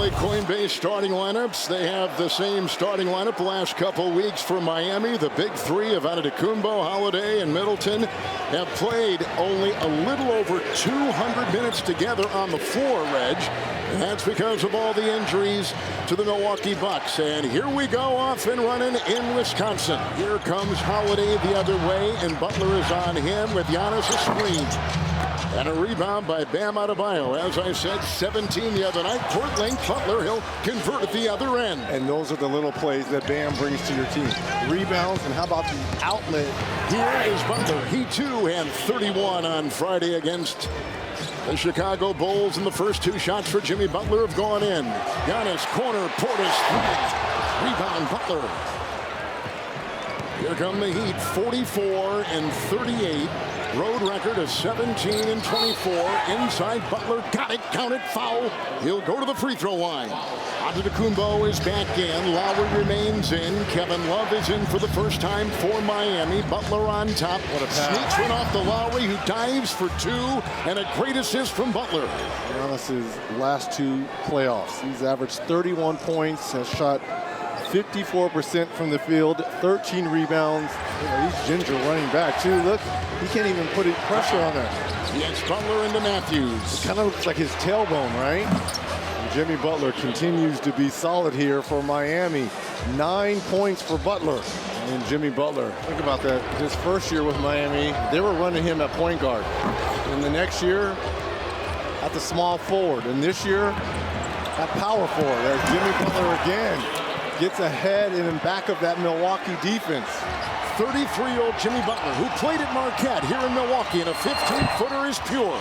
Finally, Coinbase starting lineups. They have the same starting lineup the last couple weeks for Miami. The big three of Antetokounmpo, Holiday, and Middleton have played only a little over 200 minutes together on the floor, Reg. And that's because of all the injuries to the Milwaukee Bucks. And here we go, off and running in Wisconsin. Here comes Holiday the other way, and Butler is on him with Giannis a screen. And a rebound by Bam Adebayo. As I said, 17 the other night. Court length, Butler, he'll convert at the other end. And those are the little plays that Bam brings to your team. Rebounds, and how about the outlet? Here is Butler. He too had 31 on Friday against the Chicago Bulls, and the first two shots for Jimmy Butler have gone in. Giannis, corner, Portis, three. Rebound, Butler. Here come the Heat, 44 and 38. Road record of 17 and 24. Inside, Butler got it, counted, foul. He'll go to the free throw line. Antetokounmpo is back in. Lowry remains in. Kevin Love is in for the first time for Miami. Butler on top. What a pass. Sneaks one off to Lowry, who dives for two, and a great assist from Butler. Giannis's last two playoffs. He's averaged 31 points, has shot 54% from the field, 13 rebounds. He's ginger running back too. Look, he can't even put pressure on that. Yes, Butler into Matthews. It kind of looks like his tailbone, right? And Jimmy Butler continues to be solid here for Miami. 9 points for Butler. And Jimmy Butler, think about that. His first year with Miami, they were running him at point guard. And the next year, at the small forward. And this year, at power forward. As Jimmy Butler again gets ahead and in back of that Milwaukee defense. 33-year-old Jimmy Butler, who played at Marquette here in Milwaukee, and a 15-footer is pure.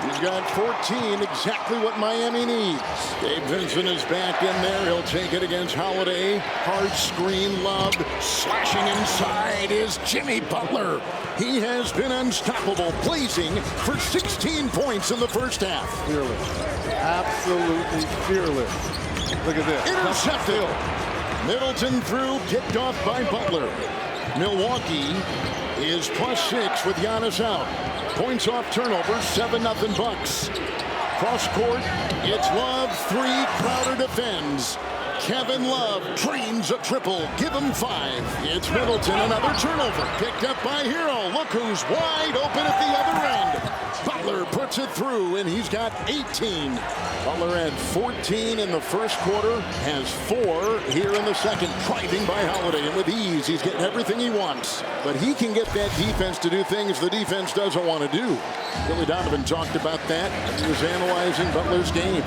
He's got 14, exactly what Miami needs. Gabe Vincent is back in there. He'll take it against Holiday. Hard screen, Love. Slashing inside is Jimmy Butler. He has been unstoppable, blazing for 16 points in the first half. Fearless. Absolutely fearless. Look at this. Intercepted. Middleton through, kicked off by Butler. Milwaukee is +6 with Giannis out. Points off turnover, 7-0 Bucks. Cross court, it's Love, 3, Crowder defends. Kevin Love drains a triple, give him 5. It's Middleton, another turnover, picked up by Hero. Look who's wide open at the other end. Butler puts it through, and he's got 18. Butler had 14 in the first quarter, has 4 here in the second, driving by Holiday, and with ease, he's getting everything he wants. But he can get that defense to do things the defense doesn't want to do. Billy Donovan talked about that. He was analyzing Butler's game.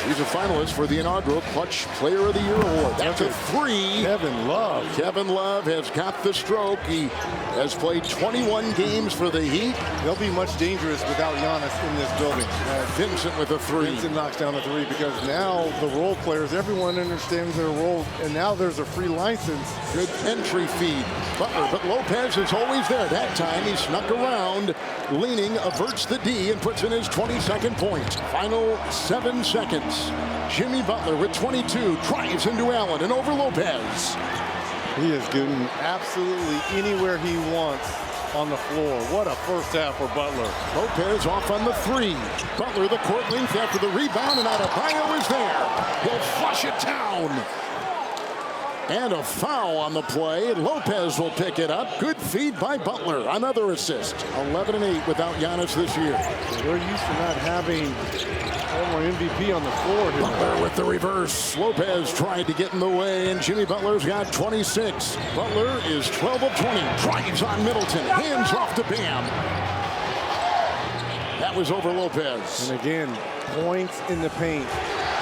He's a finalist for the inaugural Clutch Player of the Year award. That's a 3. Kevin Love. Kevin Love has got the stroke. He has played 21 games for the Heat. They'll be much dangerous without Giannis in this building. Vincent with a 3. Vincent knocks down the 3 because now the role players, everyone understands their role, and now there's a free license. Good entry feed. Butler, but Lopez is always there. That time he snuck around, leaning, averts the D, and puts in his 22nd point. Final 7 seconds. Jimmy Butler with 22 drives into Allen and over Lopez. He is getting absolutely anywhere he wants on the floor. What a first half for Butler. Lopez off on the 3. Butler the court length after the rebound, and Adebayo is there. He'll flush it down. And a foul on the play. Lopez will pick it up. Good feed by Butler. Another assist. 11 and 8 without Giannis this year. We're used to not having former MVP on the floor here. Butler with the reverse. Lopez tried to get in the way, and Jimmy Butler's got 26. Butler is 12 of 20. Drives on Middleton. Hands off to Bam. That was over Lopez. And again, points in the paint.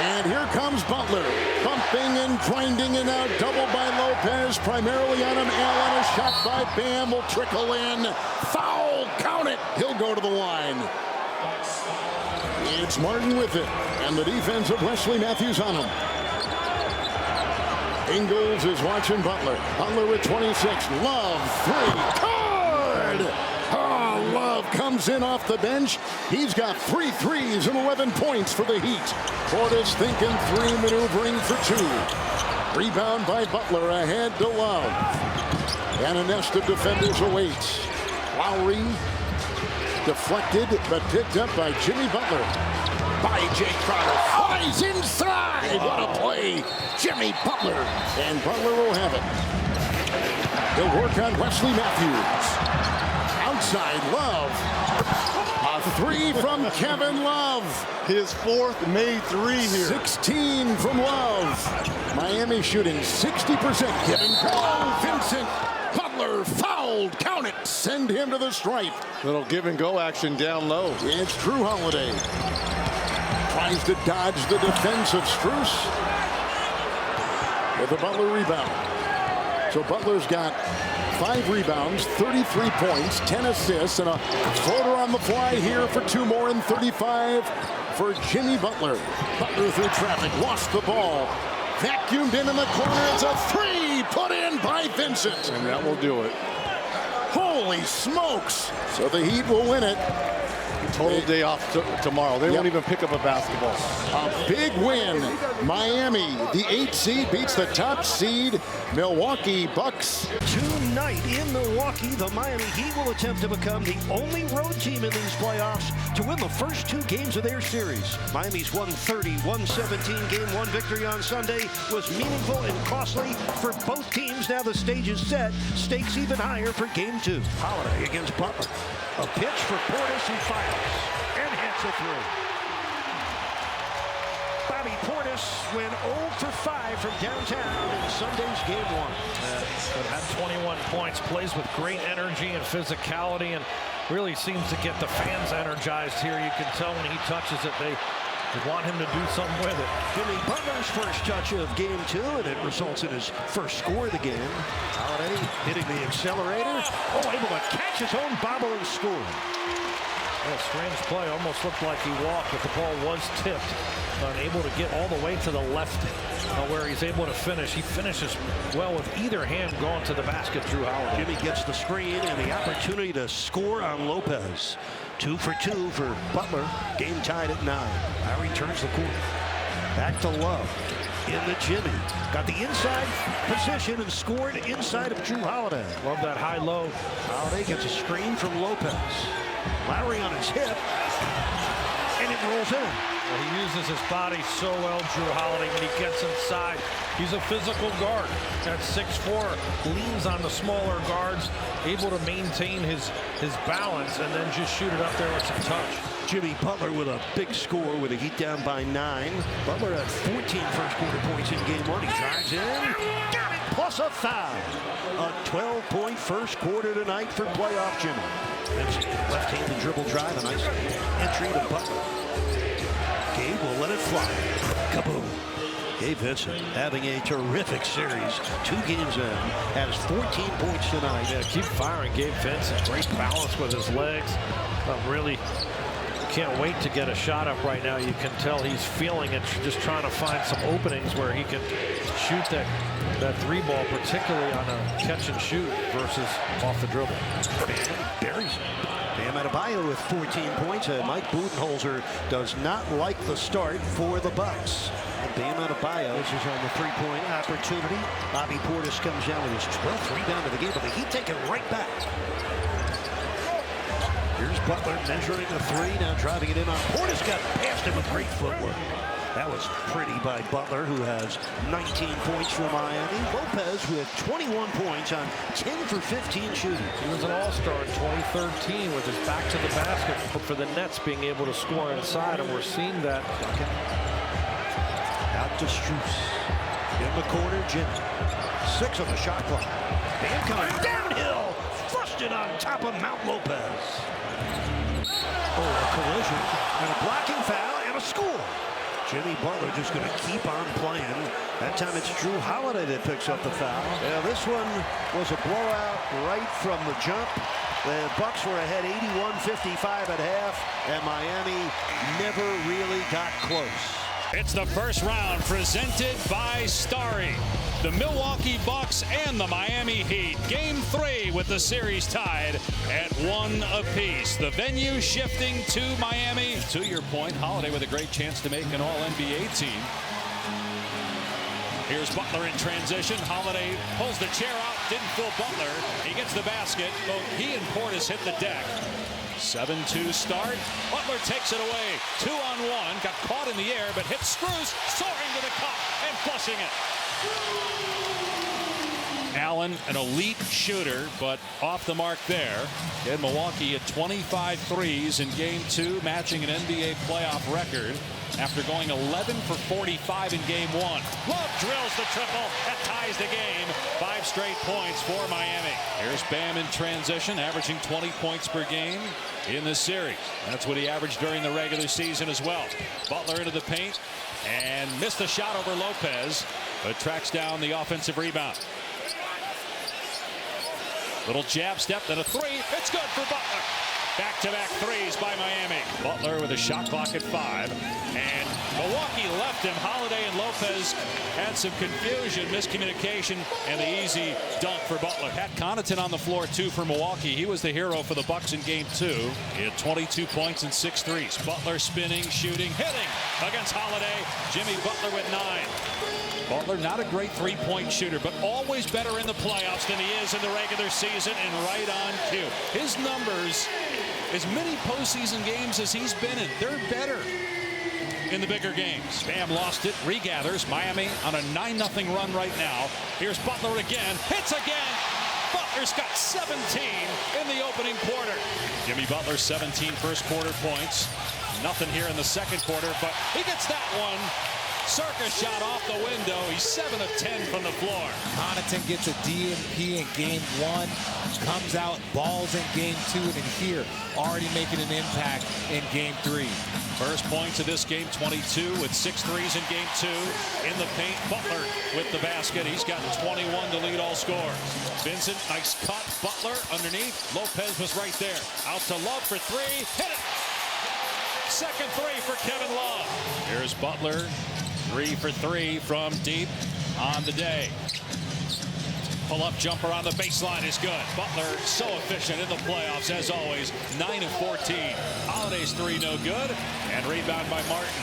And here comes Butler, bumping and grinding and out, double by Lopez, primarily on him. Allen, a shot by Bam will trickle in. Foul, count it. He'll go to the line. It's Martin with it, and the defense of Wesley Matthews on him. Ingles is watching Butler. Butler with 26. Love, 3. Card! Oh, Love comes in off the bench. He's got 3 threes and 11 points for the Heat. Portis thinking 3, maneuvering for 2. Rebound by Butler, ahead to Love. And a nest of defenders awaits. Lowry deflected, but picked up by Jimmy Butler. by Jake Crowder. Flies inside. What a play. Jimmy Butler. And Butler will have it. He'll work on Wesley Matthews. Outside, Love. A three from Kevin Love. His fourth made three here. 16 from Love. Miami shooting 60%. Giving go. Vincent. Butler fouled. Count it. Send him to the stripe. Little give and go action down low. It's Drew Holiday. Tries to dodge the defense of Strus. With a Butler rebound. So Butler's got 5 rebounds, 33 points, 10 assists, and a floater on the fly here for 2 more, and 35 for Jimmy Butler. Butler through traffic, lost the ball. Vacuumed in the corner. It's a 3 put in by Vincent. And that will do it. Holy smokes. So the Heat will win it. Total day off tomorrow. They won't even pick up a basketball. A big win. Miami, the 8th seed, beats the top seed Milwaukee Bucks. Tonight in Milwaukee, the Miami Heat will attempt to become the only road team in these playoffs to win the first 2 games of their series. Miami's 130-117 Game 1 victory on Sunday was meaningful and costly for both teams. Now the stage is set. Stakes even higher for Game 2. Holiday against Butler. A pitch for Portis, who fires and hits a 3. Bobby Portis went 0 for 5 from downtown in Sunday's Game 1. But had 21 points, plays with great energy and physicality, and really seems to get the fans energized here. You can tell when he touches it, they want him to do something with it. Jimmy Butler's first touch of Game 2, and it results in his first score of the game. Holiday hitting the accelerator. Oh, able to catch his own bobble and score. Yeah, strange play. Almost looked like he walked, but the ball was tipped. Unable to get all the way to the left where he's able to finish. He finishes well with either hand going to the basket through Holiday. Jimmy gets the screen and the opportunity to score on Lopez. 2 for 2 for Butler. Game tied at 9. Lowry turns the corner. Back to Love. In the Jimmy. Got the inside position and scored inside of Drew Holiday. Love that high-low. Holiday gets a screen from Lopez. Lowry on his hip. And it rolls in. Well, he uses his body so well, Drew Holiday, when he gets inside. He's a physical guard at 6'4", leans on the smaller guards, able to maintain his balance, and then just shoot it up there with some touch. Jimmy Butler with a big score with a Heat down by 9. Butler had 14 first quarter points in Game 1. He drives in, got it, plus a foul. A 12-point first quarter tonight for playoff Jimmy. Left-handed dribble drive, a nice entry to Butler. Gabe will let it fly. Kaboom. Gabe Vincent having a terrific series. 2 games in. Has 14 points tonight. Yeah, keep firing, Gabe Vincent. Great balance with his legs. Really can't wait to get a shot up right now. You can tell he's feeling it, just trying to find some openings where he can shoot that 3 ball, particularly on a catch and shoot versus off the dribble. Buries it. Bam Adebayo with 14 points. Mike Budenholzer does not like the start for the Bucks. And Bam Adebayo is on the 3-point opportunity. Bobby Portis comes down with his 12th rebound of the game, but the Heat take it right back. Here's Butler measuring the 3, now driving it in on Portis. Got past him with great footwork. That was pretty by Butler, who has 19 points for Miami. Lopez with 21 points on 10 for 15 shooting. He was an all-star in 2013 with his back to the basket for the Nets, being able to score inside, and we're seeing that. Out to Strus. In the corner, Jimmy. 6 on the shot clock. Bam coming downhill. Flushed it on top of Mount Lopez. Oh, a collision and a blocking foul and a score. Jimmy Butler just going to keep on playing. That time it's Drew Holiday that picks up the foul. Yeah, this one was a blowout right from the jump. The Bucks were ahead 81-55 at half, and Miami never really got close. It's the first round presented by Starry. The Milwaukee Bucks and the Miami Heat. Game 3 with the series tied at 1 apiece. The venue shifting to Miami. To your point, Holiday with a great chance to make an All-NBA team. Here's Butler in transition. Holiday pulls the chair out. Didn't fool Butler. He gets the basket. Both he and Portis hit the deck. 7-2 start. Butler takes it away. 2-on-1. Got caught in the air, but hits screws, soaring to the cup and flushing it. Allen, an elite shooter, but off the mark there. And Milwaukee at 25 threes in game 2, matching an NBA playoff record after going 11 for 45 in game 1. Love drills the triple. That ties the game. 5 straight points for Miami. Here's Bam in transition, averaging 20 points per game in this series. That's what he averaged during the regular season as well. Butler into the paint and missed the shot over Lopez, but tracks down the offensive rebound. Little jab step, then a three. It's good for Butler. Back-to-back threes by Miami. Butler with a shot clock at 5. And Milwaukee left him. Holiday and Lopez had some confusion, miscommunication, and the easy dunk for Butler. Pat Connaughton on the floor, too, for Milwaukee. He was the hero for the Bucks in game 2. He had 22 points and 6 threes. Butler spinning, shooting, hitting against Holiday. Jimmy Butler with 9. Butler, not a great three-point shooter, but always better in the playoffs than he is in the regular season, and right on cue. His numbers, as many postseason games as he's been in, they're better in the bigger games. Bam lost it, regathers. Miami on a 9-0 run right now. Here's Butler again, hits again. Butler's got 17 in the opening quarter. Jimmy Butler, 17 first quarter points. Nothing here in the second quarter, but he gets that one. Circus shot off the window. He's 7 of 10 from the floor. Connaughton gets a DNP in game 1, comes out, balls in game 2, and here already making an impact in game 3. First points of this game, 22 with 6 threes in game 2. In the paint, Butler with the basket. He's got 21 to lead all scores. Vincent, nice cut. Butler underneath. Lopez was right there. Out to Love for 3. Hit it. Second 3 for Kevin Love. Here's Butler. 3 for 3 from deep on the day. Pull-up jumper on the baseline is good. Butler so efficient in the playoffs as always. 9 of 14. Holiday's 3 no good. And rebound by Martin.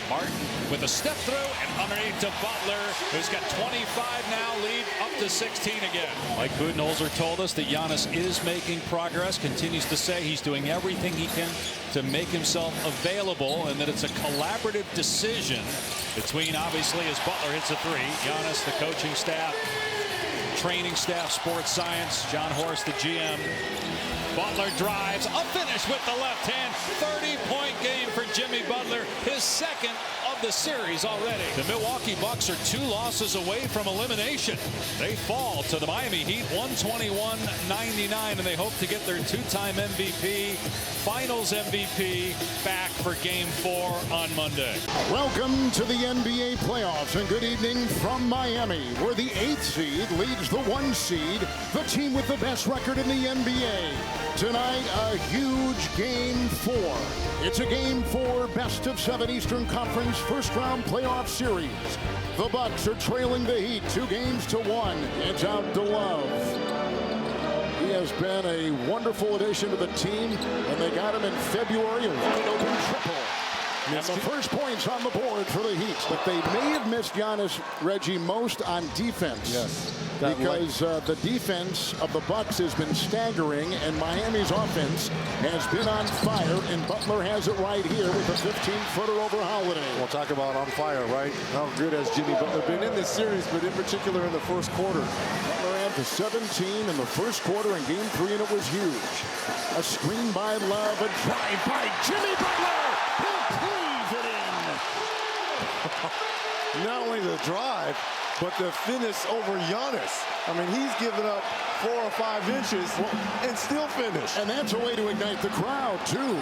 Martin with a step through and underneath to Butler, who's got 25 now, lead up to 16 again. Mike Budenholzer told us that Giannis is making progress, continues to say he's doing everything he can to make himself available, and that it's a collaborative decision between, obviously, as Butler hits a 3, Giannis, the coaching staff, training staff, sports science, John Horst, the GM. Butler drives, a finish with the left hand. 30-point game for Jimmy Butler, his second of the series already. The Milwaukee Bucks are 2 losses away from elimination. They fall to the Miami Heat 121-99, and they hope to get their 2-time MVP, Finals MVP, back for Game 4 on Monday. Welcome to the NBA playoffs, and good evening from Miami, where the 8th seed leads the 1 seed, the team with the best record in the NBA. Tonight, a huge Game 4. It's a Game 4 best-of-7 Eastern Conference first-round playoff series. The Bucks are trailing the Heat 2-1. It's out to Love. He has been a wonderful addition to the team, and they got him in February, a wide-open triple. And the first points on the board for the Heat. But they may have missed Giannis, Reggie, most on defense. Yes. Because the defense of the Bucks has been staggering, and Miami's offense has been on fire, and Butler has it right here with a 15-footer over Holiday. We'll talk about on fire, right? How good has Jimmy Butler been in this series, but in particular in the first quarter. Butler had to 17 in the first quarter in game 3, and it was huge. A screen by Love, a drive by Jimmy Butler. He cleaves it in. Not only the drive, but the finish over Giannis. I mean, he's given up 4 or 5 inches and still finish. And that's a way to ignite the crowd, too.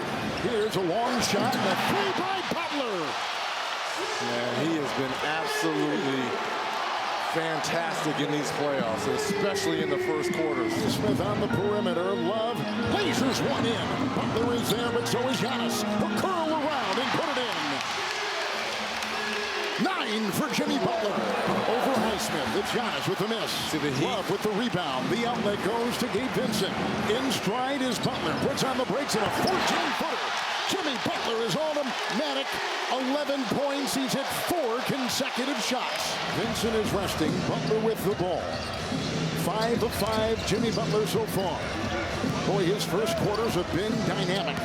Here's a long shot and a 3 by Butler. Yeah, he has been absolutely fantastic in these playoffs, especially in the first quarters. Smith on the perimeter. Love lasers one in. Butler is there, but so is Giannis. A curl around and put it in. 9 for Jimmy Butler. Over Highsmith. It's Giannis with the miss. To the Heat. Love with the rebound. The outlet goes to Gabe Vincent. In stride is Butler. Puts on the brakes and a 14-footer. Jimmy Butler is automatic. 11 points. He's hit 4 consecutive shots. Vincent is resting. Butler with the ball. 5 of 5, Jimmy Butler so far. Boy, his first quarters have been dynamic.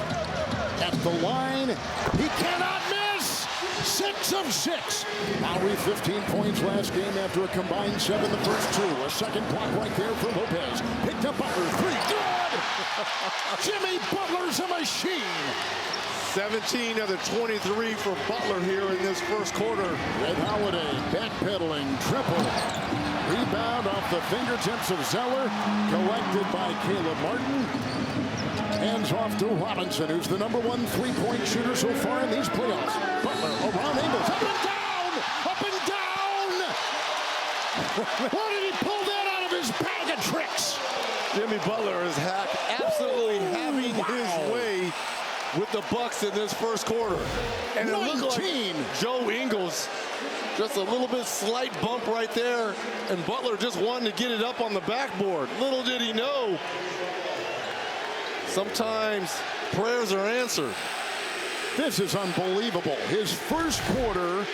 At the line, he cannot miss. 6 of 6. Lowry 15 points last game after a combined 7 the first 2. A second block right there for Lopez. Picked up Butler. 3. Good! Jimmy Butler's a machine. 17 of the 23 for Butler here in this first quarter. Red Holiday backpedaling, triple. Rebound off the fingertips of Zeller. Collected by Caleb Martin. Hands off to Robinson, who's the #1 3-point shooter so far in these playoffs. Butler around Ingles. Up and down! Up and down! Where did he pull that out of his bag of tricks? Jimmy Butler is absolutely having his way with the Bucks in this first quarter. And it looked like Joe Ingles, just a little bit slight bump right there, and Butler just wanted to get it up on the backboard. Little did he know, sometimes prayers are answered. This is unbelievable. His first quarter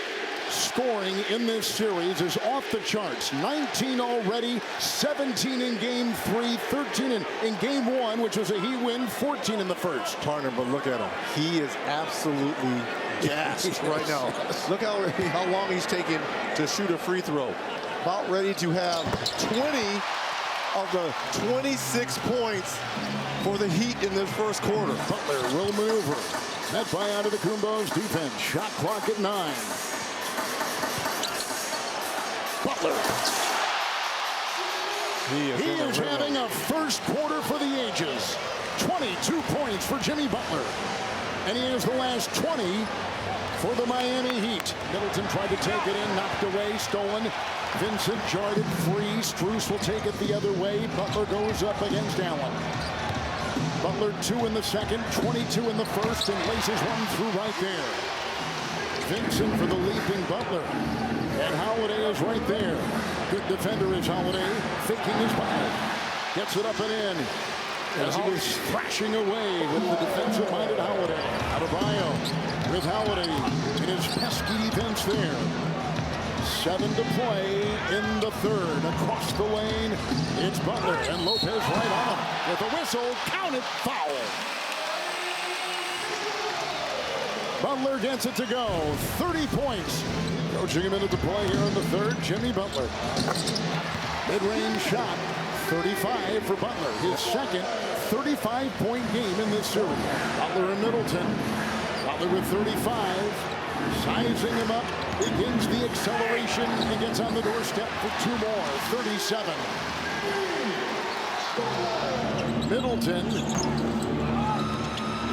scoring in this series is off the charts. 19 already, 17 in game 3, 13 in game 1, which was a he win, 14 in the first. Partner, but look at him. He is absolutely gassed right now. Look how long he's taken to shoot a free throw. About ready to have 20 of the 26 points for the Heat in this first quarter. Butler will maneuver. Met by Antetokounmpo's defense. Shot clock at 9. Butler. He is having a first quarter for the ages. 22 points for Jimmy Butler. And he has the last 20 for the Miami Heat. Middleton tried to take it in, knocked away, stolen. Vincent jarred it free. Strus will take it the other way. Butler goes up against Allen. Butler 2 in the second, 22 in the first, and laces one through right there. Vincent for the leaping Butler. And Holiday is right there. Good defender is Holiday, faking his body. Gets it up and in. As he was thrashing away with the defensive-minded Holiday. Adebayo with Holiday in his pesky defense there. 7 to play in the third. Across the lane, it's Butler, and Lopez right on him. With a whistle, counted foul. Butler gets it to go. 30 points. Coaching a minute to play here in the third, Jimmy Butler. Mid-range shot, 35 for Butler. His second 35-point game in this series. Butler and Middleton. Butler with 35. Sizing him up, begins the acceleration. He gets on the doorstep for 2 more, 37. Middleton.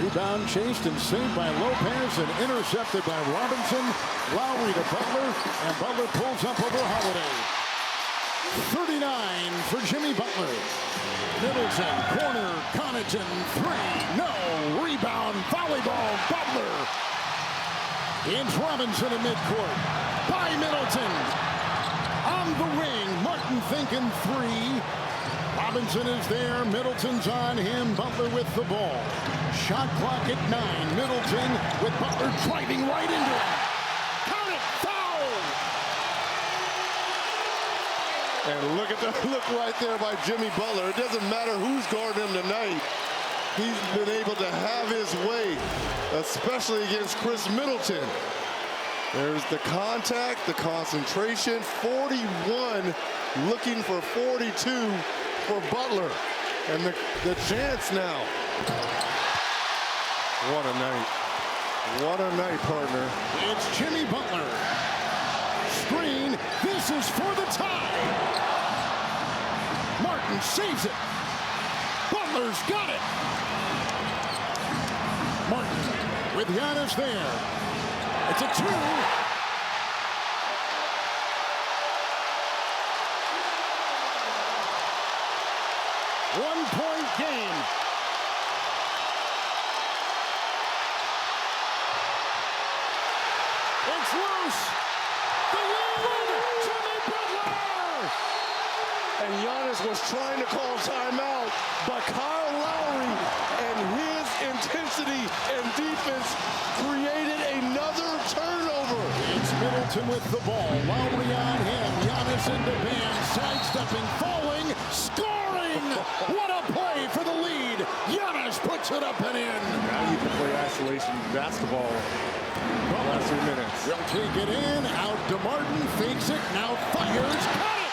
Rebound chased and saved by Lopez and intercepted by Robinson. Lowry to Butler, and Butler pulls up over Holiday. 39 for Jimmy Butler. Middleton, corner, Connaughton, 3, no, rebound, volleyball, Butler. It's Robinson in midcourt by Middleton. On the wing, Martin thinking 3. Robinson is there, Middleton's on him, Butler with the ball. Shot clock at 9, Middleton with Butler driving right into it. Count it, foul! And look at the look right there by Jimmy Butler. It doesn't matter who's guarding him tonight. He's been able to have his way, especially against Chris Middleton. There's the contact, the concentration. 41 looking for 42 for Butler. And the chance now. What a night. What a night, partner. It's Jimmy Butler. Screen. This is for the tie. Martin saves it. Butler's got it. Martin with Giannis there. It's a 2. 1-point game. It's loose. The lead, Jimmy Butler. And Giannis was trying to call timeout, but Kyle Lowry and his intensity and defense created another turnover. It's Middleton with the ball. Lowry on him. Giannis into band, sidestepping, falling. scoring! What a play for the lead! Giannis puts it up and in. Now you can play isolation basketball. Last 3 minutes. Will take it in. Out to Martin. Fakes it. Now fires. Got it!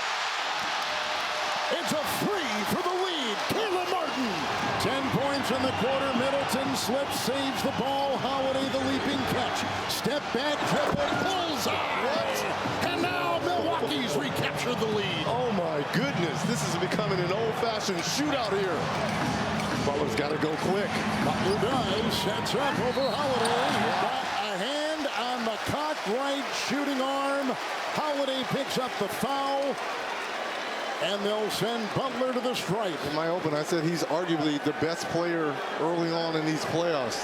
It's a three for the lead. Caleb Martin. 10 points in the quarter. Middleton slips, saves the ball. Holiday the leaping catch. Step back, dribble, bullseye. And now Milwaukee's recaptured the lead. Oh my goodness, this is becoming an old-fashioned shootout here. Butler's got to go quick. Butler does. Sets up over Holiday. Got a hand on the cocked right shooting arm. Holiday picks up the foul. And they'll send Butler to the stripe. In my open, I said he's arguably the best player early on in these playoffs.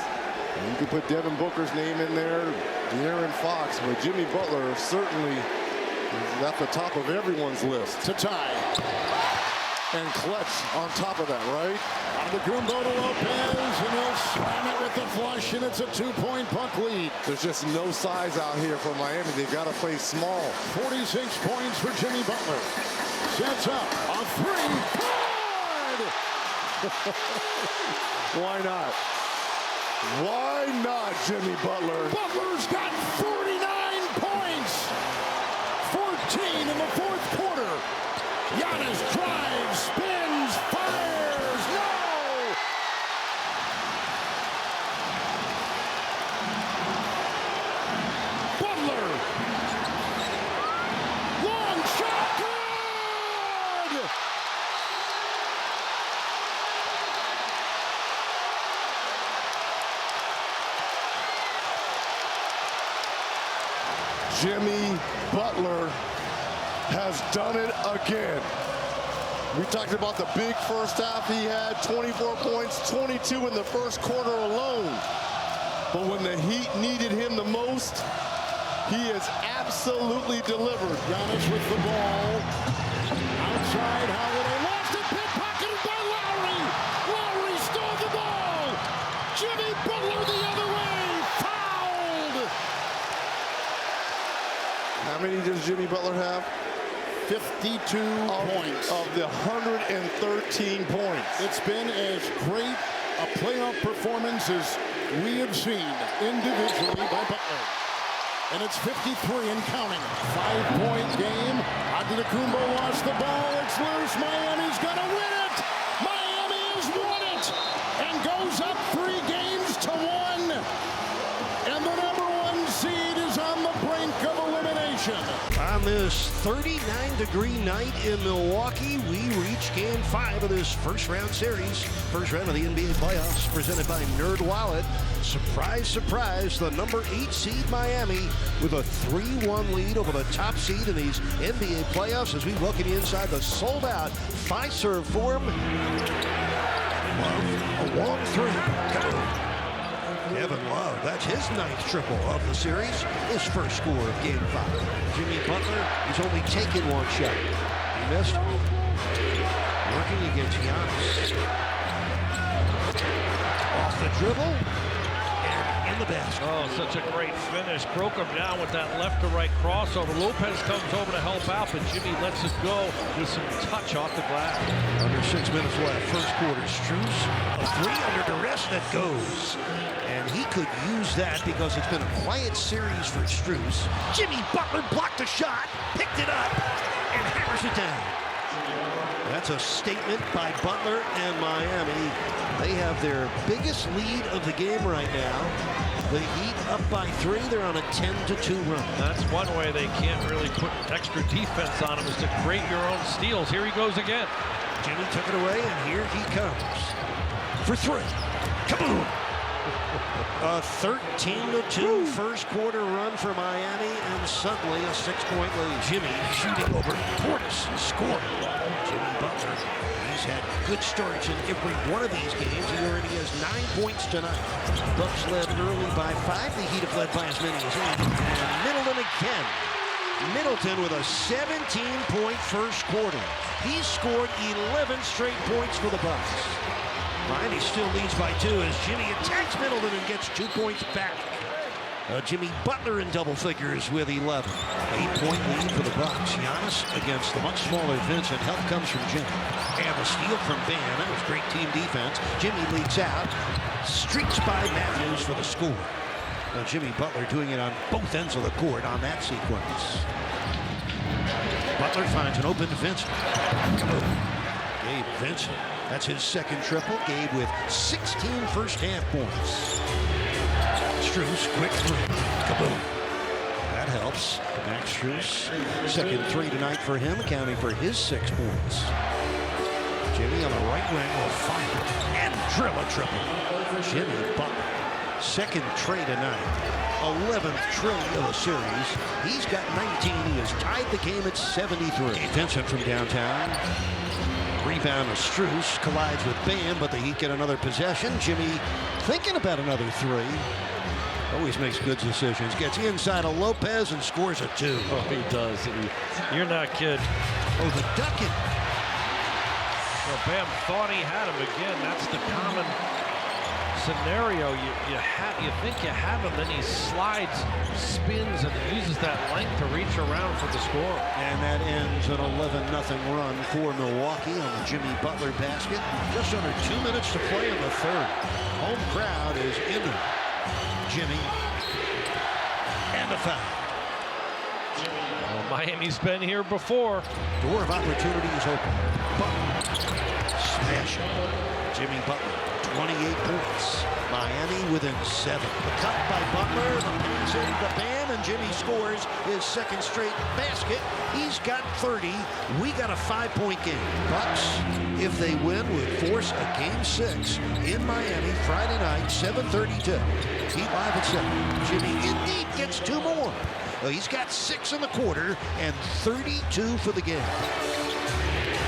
And you can put Devin Booker's name in there, De'Aaron Fox, but Jimmy Butler certainly is at the top of everyone's list. To tie. And clutch on top of that, right? Antetokounmpo to Lopez, and he'll slam it with the flush, and it's a 2-point Buck lead. There's just no size out here for Miami. They've got to play small. 46 points for Jimmy Butler. Sets up a three. Good! Why not? Why not, Jimmy Butler? Butler's got 49 points. 14 in the fourth quarter. Giannis drives, spins, fires. No! Butler. Long shot. Good! Jimmy Butler has done it again. We talked about the big first half. He had 24 points, 22 in the first quarter alone. But when the Heat needed him the most, he has absolutely delivered. Giannis with the ball. Outside, Holiday lost it, pickpocketed by Lowry. Lowry stole the ball. Jimmy Butler the other way, fouled. How many does Jimmy Butler have? 52 points. Of the 113 points. It's been as great a playoff performance as we have seen individually by Butler. And it's 53 and counting. 5-point game. Antetokounmpo lost the ball. It's loose. Miami's gonna win it. Miami has won it and goes up 3 games to 1. And the #1 seed is on the brink of elimination. On this 39-degree night in Milwaukee, we reach Game 5 of this first-round series. First round of the NBA playoffs presented by NerdWallet. Surprise, surprise, the number 8 seed Miami with a 3-1 lead over the top seed in these NBA playoffs as we welcome you inside the sold-out Fiserv Forum. Love, a long three. Kevin Love, that's his 9th triple of the series. His first score of Game 5. Jimmy Butler, he's only taken 1 shot. He missed. Working against Giannis. Off the dribble. And in the basket. Oh, such a great finish. Broke him down with that left to right crossover. Lopez comes over to help out, but Jimmy lets it go with some touch off the glass. Under 6 minutes left. First quarter. Strus, a 3 under duress that goes. And he could use that because it's been a quiet series for Strus. Jimmy Butler blocked a shot, picked it up, and hammers it down. That's a statement by Butler and Miami. They have their biggest lead of the game right now. The Heat up by 3. They're on a 10-2 run. That's one way they can't really put extra defense on him is to create your own steals. Here he goes again. Jimmy took it away, and here he comes. For 3. Kaboom! A 13-2 first quarter run for Miami, and suddenly a 6-point lead. Jimmy shooting over Portis, scoring. Jimmy Butler, he's had good starts in every one of these games. He already has 9 points tonight. Bucks led early by 5. The Heat have led by as many as 8. And Middleton again. Middleton with a 17-point first quarter. He scored 11 straight points for the Bucks. Miami still leads by 2 as Jimmy attacks Middleton and gets 2 points back. Jimmy Butler in double figures with 11. 8-point lead for the Bucks. Giannis against the much smaller Vincent. Help comes from Jimmy. And the steal from Bam. That was great team defense. Jimmy leaks out. Streaks by Matthews for the score. Now Jimmy Butler doing it on both ends of the court on that sequence. Butler finds an open Vincent. Gabe Vincent. That's his second triple. Gabe with 16 first-half points. Strus, quick three. Kaboom. That helps. Max Strus, second three tonight for him, accounting for his 6 points. Jimmy on the right wing will fire and drill a triple. Jimmy Butler, second tray tonight. 11th tray of the series. He's got 19. He has tied the game at 73. Vincent from downtown. Rebound to Strus, collides with Bam, but the Heat get another possession. Jimmy thinking about another three. Always makes good decisions. Gets inside of Lopez and scores a 2. Oh, he does. You're not kidding. Oh, the ducking. Well, Bam thought he had him again. That's the common scenario. You think you have him, then he slides, spins, and uses that length to reach around for the score. And that ends an 11-0 run for Milwaukee on the Jimmy Butler basket. Just under 2 minutes to play in the third. Home crowd is into it. Jimmy, and a foul. Well, Miami's been here before. Door of opportunity is open. Butler, smash it. Jimmy Butler, 28 points. Miami within 7. The cut by Butler, the pass into Bam, and Jimmy scores his second straight basket. He's got 30. We got a 5-point game. Bucks, if they win, would force a game 6 in Miami Friday night, 7:32. Heat live at 7. Jimmy indeed gets 2 more. Well, he's got 6 in the quarter and 32 for the game.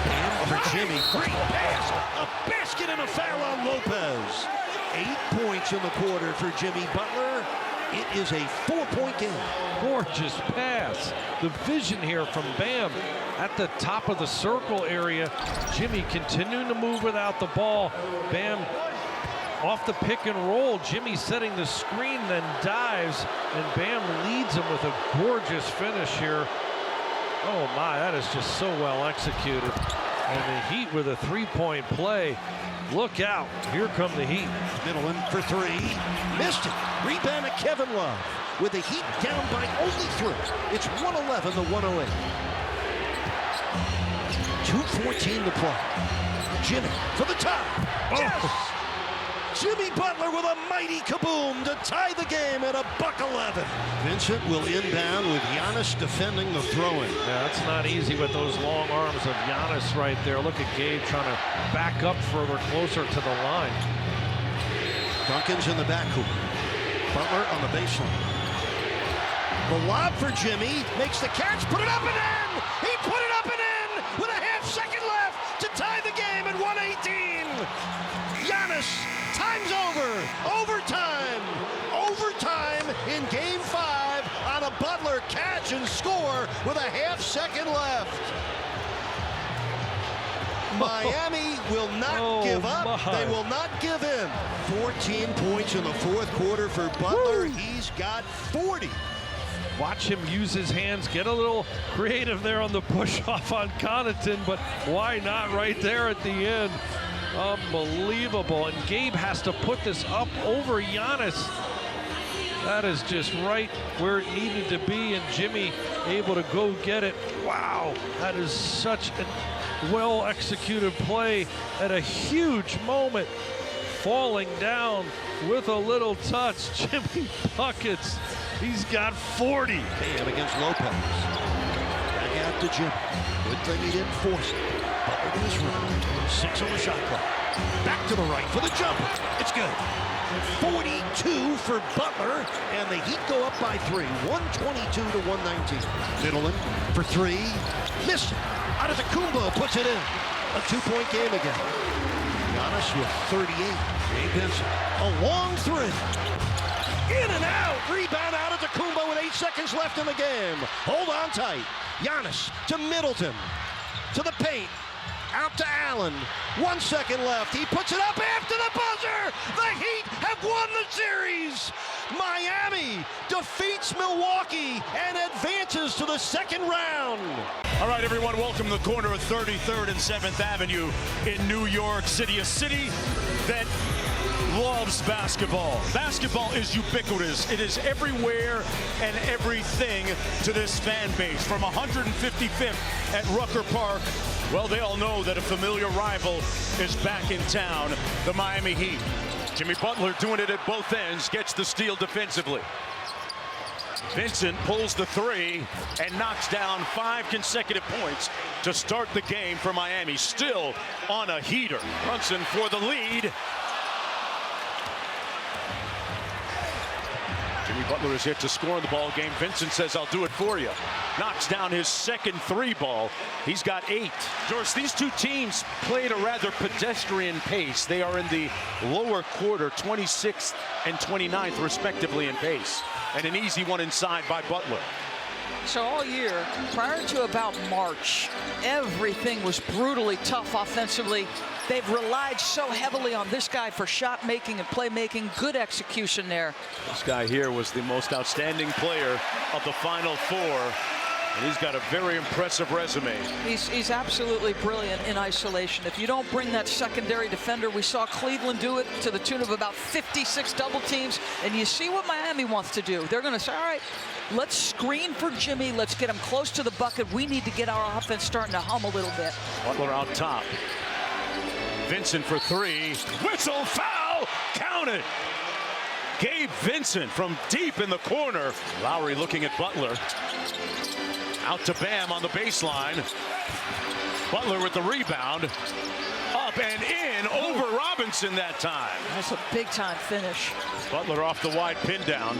And for Jimmy, great pass, a basket and a foul on Lopez. 8 points in the quarter for Jimmy Butler. It is a 4-point game. Gorgeous pass. The vision here from Bam at the top of the circle area. Jimmy continuing to move without the ball. Bam off the pick and roll. Jimmy setting the screen, then dives, and Bam leads him with a gorgeous finish here. Oh my, that is just so well executed. And the Heat with a 3-point play. Look out, here come the Heat. Middleton for 3, missed it. Rebound to Kevin Love with the Heat down by only 3. It's 111 to 108. 2:14 to play. Jimmy for the tie. Yes! Jimmy Butler with a mighty kaboom to tie the game at $111. Vincent will inbound with Giannis defending the throw-in. Yeah, that's not easy with those long arms of Giannis right there. Look at Gabe trying to back up further, closer to the line. Duncan's in the backcourt. Butler on the baseline. The lob for Jimmy, makes the catch, put it up and in! He put it up and in with a half-second left to tie the game at 118. Giannis, time's over. Overtime in Game 5 on a Butler catch and score with a half-second left. Miami will not give up. They will not give in. 14 points in the fourth quarter for Butler. He's got 40. Watch him use his hands, get a little creative there on the push-off on Connaughton, but why not right there at the end? Unbelievable. And Gabe has to put this up over Giannis. That is just right where it needed to be, and Jimmy able to go get it. Wow, that is such a well-executed play at a huge moment. Falling down with a little touch. Jimmy buckets. He's got 40. Bam against Lopez. Back out to Jimmy. Good thing he didn't force it. Butler to his right. 6 on the shot clock. Back to the right for the jumper. It's good. 42 for Butler, and the Heat go up by 3. 122 to 119. Middleton for 3. Missed it. Antetokounmpo puts it in. A 2-point game again. Giannis with 38. Gabe Vincent. A long 3. In and out. Rebound out Antetokounmpo with 8 seconds left in the game. Hold on tight. Giannis to Middleton. To the paint. Out to Allen. 1 second left. He puts it up after the buzzer. The Heat have won the series. Miami defeats Milwaukee and advances to the second round. All right, everyone, welcome to the corner of 33rd and 7th Avenue in New York City, a city that loves basketball. Basketball is ubiquitous. It is everywhere and everything to this fan base. From 155th at Rucker Park, well, they all know that a familiar rival is back in town, the Miami Heat. Jimmy Butler doing it at both ends, gets the steal defensively. Vincent pulls the three and knocks down 5 consecutive points to start the game for Miami. Still on a heater. Brunson for the lead. Jimmy Butler is hit to score in the ball game. Vincent says, I'll do it for you. Knocks down his second 3-ball. He's got 8. Doris, these two teams played a rather pedestrian pace. They are in the lower quarter, 26th and 29th, respectively, in pace. And an easy one inside by Butler. So all year, prior to about March, everything was brutally tough offensively. They've relied so heavily on this guy for shot making and playmaking. Good execution there. This guy here was the most outstanding player of the Final Four. And he's got a very impressive resume. He's absolutely brilliant in isolation. If you don't bring that secondary defender, we saw Cleveland do it to the tune of about 56 double teams. And you see what Miami wants to do. They're going to say, all right, let's screen for Jimmy. Let's get him close to the bucket. We need to get our offense starting to hum a little bit. Butler out top. Vincent for 3. Whistle, foul, count it. Gabe Vincent from deep in the corner. Lowry looking at Butler. Out to Bam on the baseline. Butler with the rebound. Up and in over Robinson that time. That's a big-time finish. Butler off the wide pin down.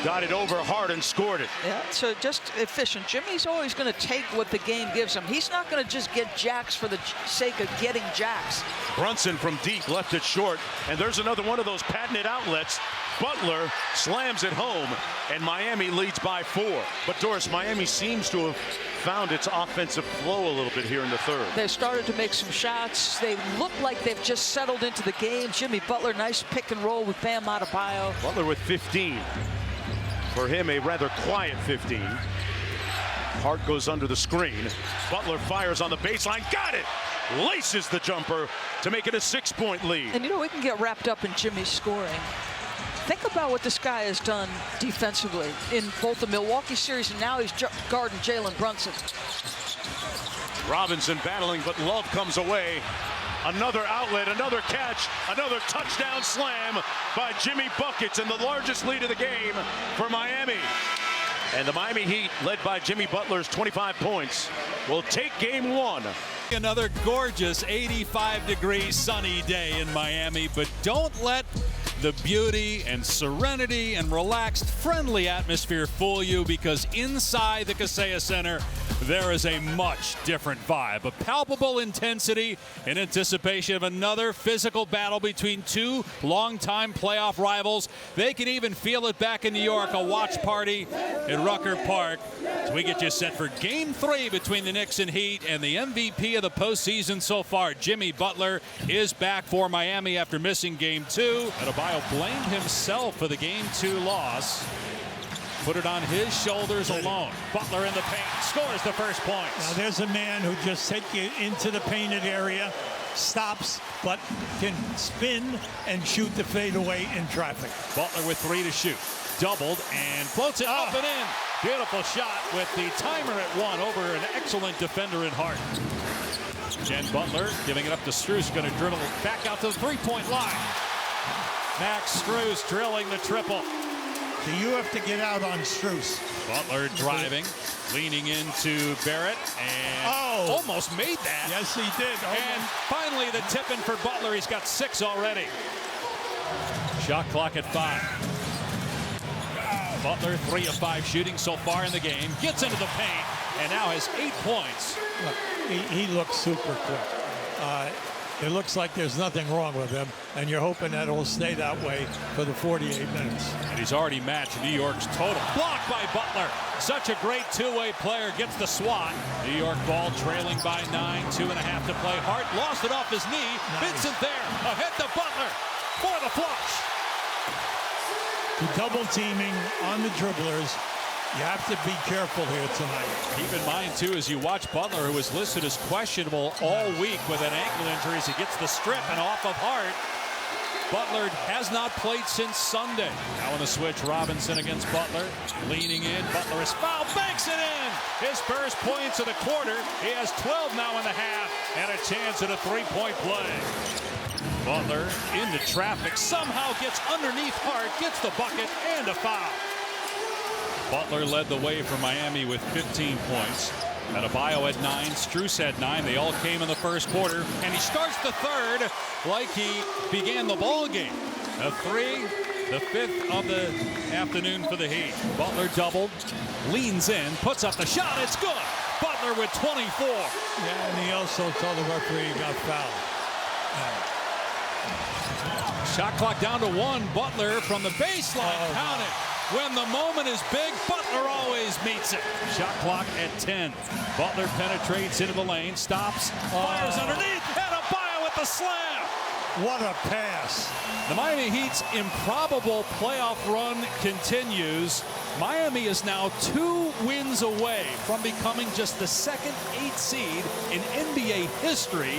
Got it over hard and scored it. Yeah, so just efficient. Jimmy's always going to take what the game gives him. He's not going to just get jacks for the sake of getting jacks. Brunson from deep left it short. And there's another one of those patented outlets. Butler slams it home, and Miami leads by 4. But Doris, Miami seems to have found its offensive flow a little bit here in the third. They started to make some shots. They look like they've just settled into the game. Jimmy Butler, nice pick and roll with Bam Adebayo. Butler with 15. For him, a rather quiet 15. Hart goes under the screen. Butler fires on the baseline. Got it! Laces the jumper to make it a 6-point lead. And you know, we can get wrapped up in Jimmy's scoring. Think about what this guy has done defensively in both the Milwaukee series, and now he's guarding Jalen Brunson. Robinson battling, but Love comes away. Another outlet, another catch, another touchdown slam by Jimmy Buckets, and the largest lead of the game for Miami. And the Miami Heat, led by Jimmy Butler's 25 points, will take game 1. Another gorgeous 85-degree sunny day in Miami, but don't let the beauty and serenity and relaxed, friendly atmosphere fool you, because inside the Kaseya Center, there is a much different vibe, a palpable intensity in anticipation of another physical battle between two longtime playoff rivals. They can even feel it back in New York, a watch party at Rucker Park. So we get you set for Game 3 between the Knicks and Heat, and the MVP of the postseason so far, Jimmy Butler, is back for Miami after missing Game 2. Adebayo blamed himself for the Game 2 loss. Put it on his shoulders alone. Butler in the paint, scores the first points. Now there's a man who just takes you into the painted area, stops, but can spin and shoot the fadeaway in traffic. Butler with 3 to shoot. Doubled and floats it up and in. Beautiful shot with the timer at 1 over an excellent defender in Hart. Jen Butler giving it up to Strus, going to dribble it back out to the three-point line. Max Strus drilling the triple. So you have to get out on Strus. Butler driving, leaning into Barrett, and almost made that. Yes, he did. And finally the tip-in for Butler. He's got 6 already. Shot clock at 5. Butler 3 of 5 shooting so far in the game. Gets into the paint and now has 8 points. Look, he looks super quick. it looks like there's nothing wrong with him, and you're hoping that it'll stay that way for the 48 minutes. And he's already matched New York's total. Blocked by Butler. Such a great two-way player. Gets the swat. New York ball trailing by 9. 2.5 to play. Hart lost it off his knee. Nice. Vincent there. Ahead to Butler for the flush. The double teaming on the dribblers. You have to be careful here tonight. Keep in mind, too, as you watch Butler, who was listed as questionable all week with an ankle injury as he gets the strip and off of Hart. Butler has not played since Sunday. Now on the switch, Robinson against Butler. Leaning in. Butler is fouled. Banks it in. His first points of the quarter. He has 12 now in the half and a chance at a three-point play. Butler into traffic. Somehow gets underneath Hart. Gets the bucket and a foul. Butler led the way for Miami with 15 points. Adebayo at 9, Strus at 9. They all came in the first quarter, and he starts the third like he began the ball game. A three, the fifth of the afternoon for the Heat. Butler doubled, leans in, puts up the shot. It's good. Butler with 24. Yeah, and he also told the referee he got fouled. Shot clock down to 1. Butler from the baseline. Count it. When the moment is big, Butler always meets it. Shot clock at 10. Butler penetrates into the lane, stops, fires underneath, and Adebayo with the slam. What a pass. The Miami Heat's improbable playoff run continues. Miami is now 2 wins away from becoming just the second 8 seed in NBA history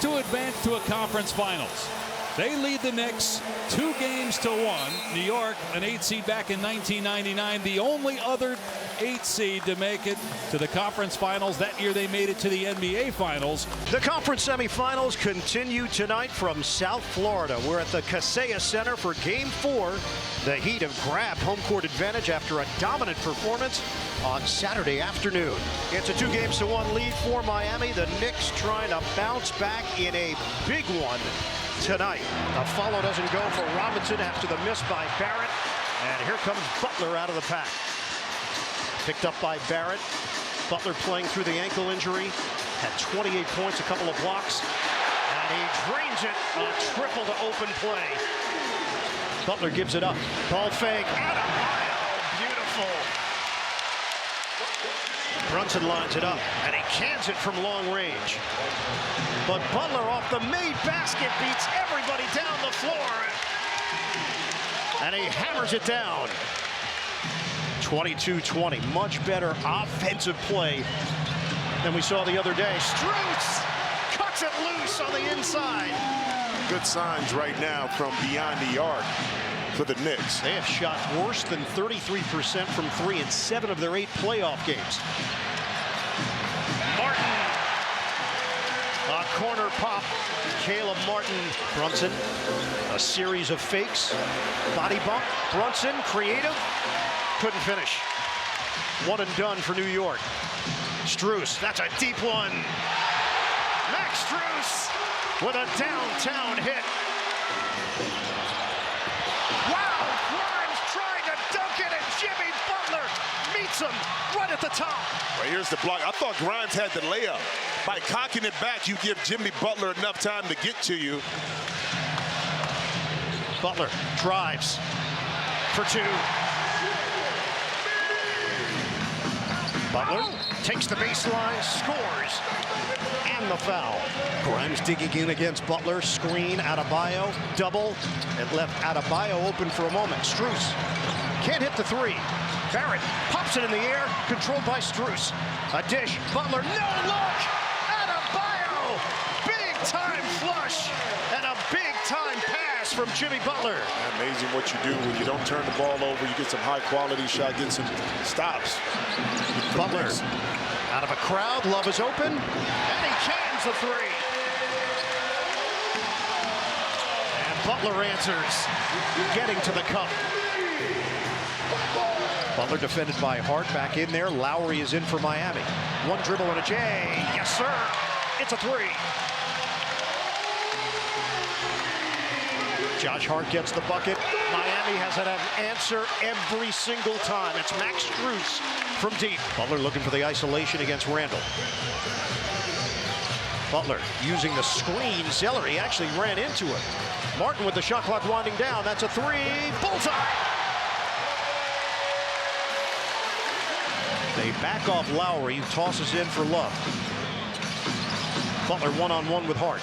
to advance to a conference finals. They lead the Knicks 2-1. New York, an 8 seed back in 1999, the only other 8 seed to make it to the conference finals. That year they made it to the NBA finals. The conference semifinals continue tonight from South Florida. We're at the Kaseya Center for Game 4. The Heat have grabbed home court advantage after a dominant performance on Saturday afternoon. It's a 2-1 lead for Miami. The Knicks trying to bounce back in a big one tonight. A follow doesn't go for Robinson after the miss by Barrett. And here comes Butler out of the pack. Picked up by Barrett. Butler playing through the ankle injury. Had 28 points, a couple of blocks. And he drains it. A triple to open play. Butler gives it up. Ball fake. Adebayo. Beautiful. Brunson lines it up. And he cans it from long range. But Butler off the made basket beats everybody down the floor. And he hammers it down. 22-20. Much better offensive play than we saw the other day. Strus cuts it loose on the inside. Good signs right now from beyond the arc for the Knicks. They have shot worse than 33% from 3 in 7 of their 8 playoff games. Martin. A corner pop. Caleb Martin. Brunson. A series of fakes. Body bump. Brunson, creative. Couldn't finish. One and done for New York. Strus, that's a deep one. Max Strus with a downtown hit. Wow, Grimes trying to dunk it, and Jimmy Butler meets him right at the top. Well, here's the block. I thought Grimes had the layup. By cocking it back, you give Jimmy Butler enough time to get to you. Butler drives for 2. Butler takes the baseline, scores, and the foul. Grimes digging in against Butler, screen, Adebayo, double. It left Adebayo open for a moment. Strus can't hit the 3. Barrett pops it in the air, controlled by Strus. A dish, Butler, no look! Adebayo! Big time flush, and a big time pass from Jimmy Butler. Amazing what you do when you don't turn the ball over. You get some high quality shot, get some stops. Butler out of a crowd. Love is open, and he cans the 3. And Butler answers, getting to the cup. Butler defended by Hart, back in there. Lowry is in for Miami. One dribble and a J. Yes, sir. It's a 3. Josh Hart gets the bucket. Miami has had an answer every single time. It's Max Strus from deep. Butler looking for the isolation against Randall. Butler using the screen. Zeller, he actually ran into it. Martin with the shot clock winding down. That's a three. Bullseye! They back off Lowry, who tosses in for Love. Butler one-on-one with Hart.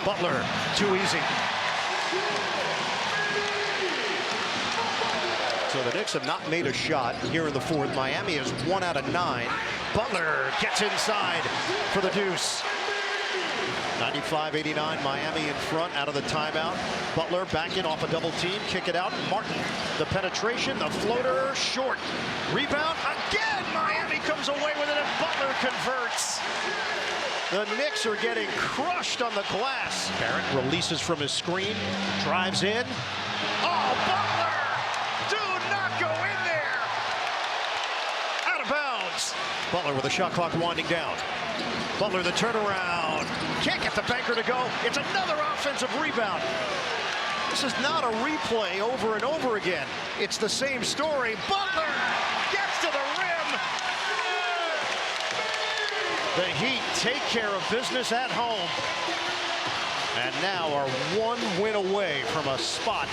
Butler, too easy. So the Knicks have not made a shot here in the fourth. Miami is 1 out of 9. Butler gets inside for the deuce. 95-89, Miami in front out of the timeout. Butler back in off a double team, kick it out. Martin, the penetration, the floater, short. Rebound again. Miami comes away with it, and Butler converts. The Knicks are getting crushed on the glass. Barrett releases from his screen, drives in. Oh, Butler! Do not go in there! Out of bounds. Butler with the shot clock winding down. Butler the turnaround. Can't get the banker to go. It's another offensive rebound. This is not a replay over and over again. It's the same story. Butler gets to the rim. The Heat take care of business at home. And now are 1 win away from a spot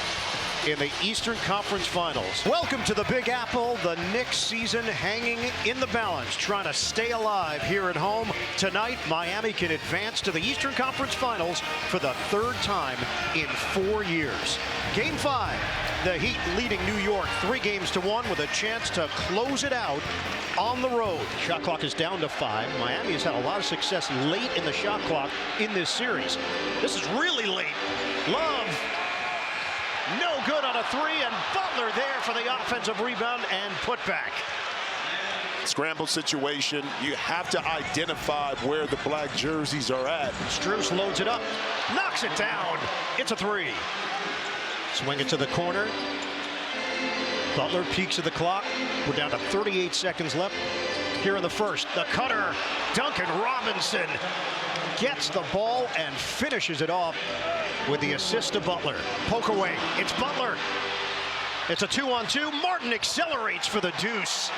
in the Eastern Conference Finals. Welcome to the Big Apple. The Knicks season hanging in the balance, trying to stay alive here at home. Tonight, Miami can advance to the Eastern Conference Finals for the 3rd time in 4 years. Game 5, the Heat leading New York 3-1 with a chance to close it out on the road. Shot clock is down to 5. Miami has had a lot of success late in the shot clock in this series. This is really late. Love. No good on a 3, and Butler there for the offensive rebound and putback. Scramble situation. You have to identify where the black jerseys are at. Strus loads it up, knocks it down. It's a 3. Swing it to the corner. Butler peeks at the clock. We're down to 38 seconds left here in the first. The cutter, Duncan Robinson gets the ball and finishes it off with the assist to Butler. Poke away. It's Butler. It's a 2-on-2. Martin accelerates for the deuce.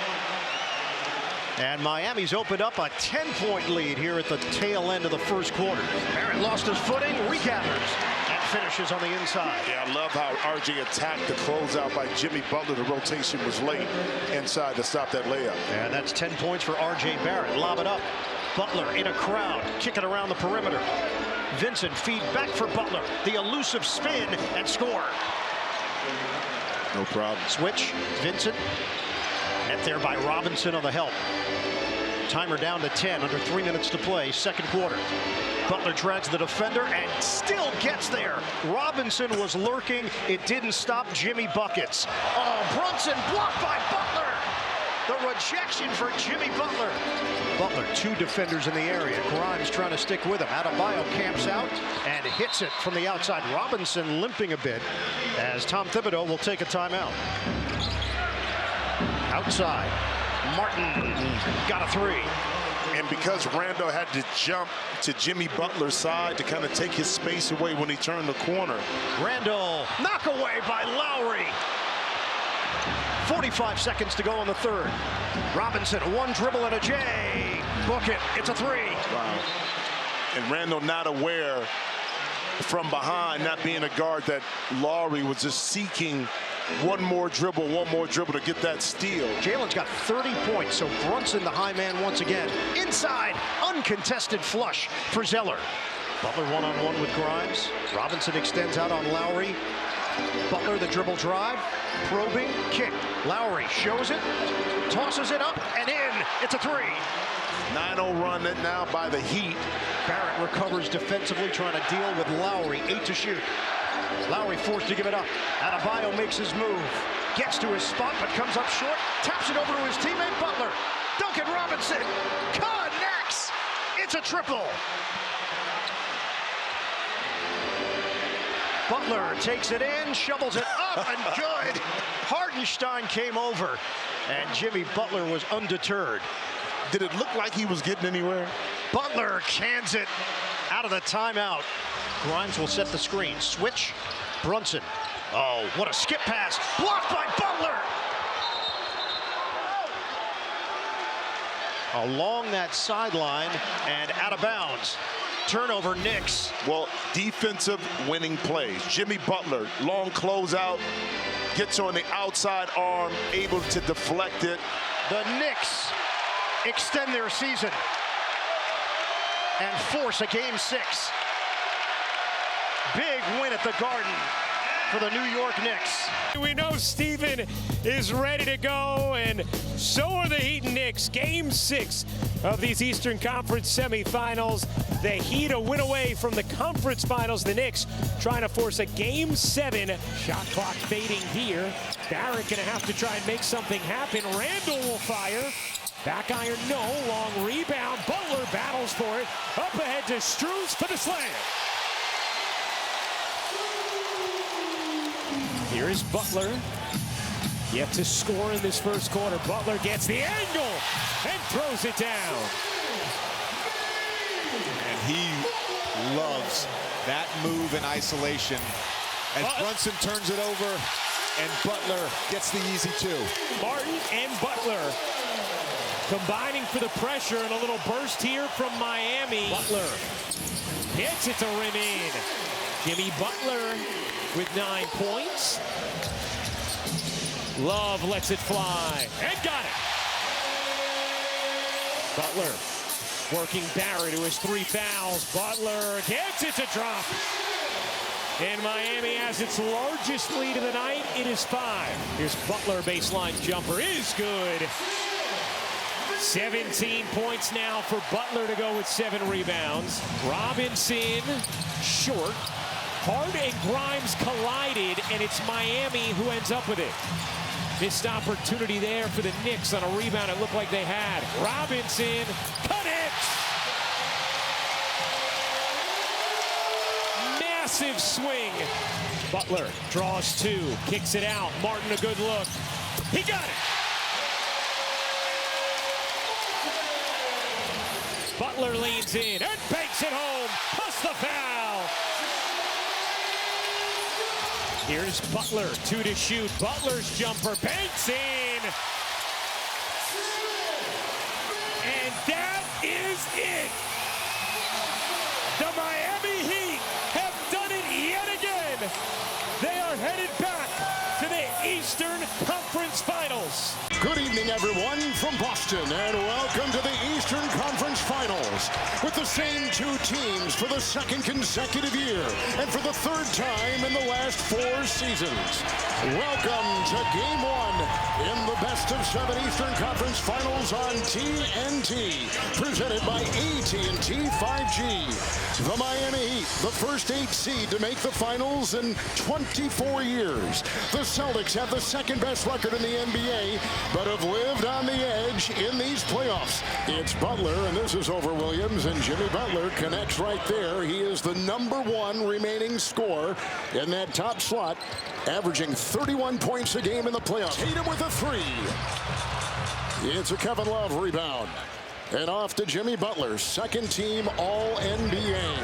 And Miami's opened up a 10-point lead here at the tail end of the first quarter. Barrett lost his footing, regathers, and finishes on the inside. Yeah, I love how RJ attacked the closeout by Jimmy Butler. The rotation was late inside to stop that layup. And that's 10 points for RJ Barrett. Lob it up. Butler in a crowd, kick it around the perimeter. Vincent feed back for Butler. The elusive spin and score. No problem. Switch, Vincent. Net there by Robinson on the help. Timer down to 10, under 3 minutes to play, second quarter. Butler drags the defender and still gets there. Robinson was lurking. It didn't stop Jimmy buckets. Oh, Brunson blocked by Butler. The rejection for Jimmy Butler. Butler, 2 defenders in the area. Grimes trying to stick with him. Adebayo camps out and hits it from the outside. Robinson limping a bit as Tom Thibodeau will take a timeout. Outside, Martin got a 3. And because Randall had to jump to Jimmy Butler's side to kind of take his space away when he turned the corner. Randall, knock away by Lowry. 45 seconds to go in the third. Robinson, 1 dribble and a J. Book it, it's a 3. Wow. And Randall not aware from behind, not being a guard, that Lowry was just seeking one more dribble to get that steal. Jalen's got 30 points, so Brunson, the high man once again. Inside, uncontested flush for Zeller. Butler one-on-one with Grimes. Robinson extends out on Lowry. Butler, the dribble drive, probing, kick. Lowry shows it, tosses it up, and in. It's a 3. 9-0 run now by the Heat. Barrett recovers defensively, trying to deal with Lowry. 8 to shoot. Lowry forced to give it up. Adebayo makes his move. Gets to his spot, but comes up short. Taps it over to his teammate, Butler. Duncan Robinson connects. It's a triple. Butler takes it in, shovels it up, and good. Hartenstein came over, and Jimmy Butler was undeterred. Did it look like he was getting anywhere? Butler cans it out of the timeout. Grimes will set the screen. Switch. Brunson. Oh, what a skip pass. Blocked by Butler. along that sideline and out of bounds. Turnover, Knicks. Well, defensive winning plays. Jimmy Butler, long closeout, gets on the outside arm, able to deflect it. The Knicks extend their season and force a Game 6. Big win at the Garden for the New York Knicks. We know Steven is ready to go, and so are the Heat and Knicks. Game 6 of these Eastern Conference semifinals. The Heat a win away from the conference finals. The Knicks trying to force a Game 7. Shot clock fading here. Barrett gonna have to try and make something happen. Randall will fire. Back iron, no. Long rebound. Butler battles for it. Up ahead to Stls for the slam. Here is Butler. Yet to score in this first quarter. Butler gets the angle and throws it down. And he loves that move in isolation. As Brunson turns it over, and Butler gets the easy two. Martin and Butler combining for the pressure, and a little burst here from Miami. Butler hits it to rim in. Jimmy Butler with 9 points. Love lets it fly and got it. Butler working Barrett, who has 3 fouls. Butler gets it to drop. And Miami has its largest lead of the night. It is 5. Here's Butler, baseline jumper is good. 17 points now for Butler to go with 7 rebounds. Robinson short. Hard and Grimes collided, and it's Miami who ends up with it. Missed opportunity there for the Knicks on a rebound it looked like they had. Robinson connects. Massive swing. Butler draws 2, kicks it out. Martin a good look. He got it. Butler leans in and banks it home. Plus the foul. Here's Butler, 2 to shoot. Butler's jumper banks in. And that is it. The Miami Heat have done it yet again. They are headed back to the Eastern Conference Finals. Good evening, everyone, from Boston, and welcome to the Eastern Conference Finals with the same 2 teams for the 2nd consecutive year and for the 3rd time in the last 4 seasons. Welcome to Game 1 in the best-of-7 Eastern Conference Finals on TNT, presented by AT&T 5G. The Miami Heat, the first 8 seed to make the finals in 24 years. The Celtics have the 2nd-best record in the NBA, but have lived on the edge in these playoffs. It's Butler, and this is over Williams, and Jimmy Butler connects right there. He is the #1 remaining scorer in that top slot, averaging 31 points a game in the playoffs. Tatum with a 3. It's a Kevin Love rebound. And off to Jimmy Butler, 2nd team All-NBA.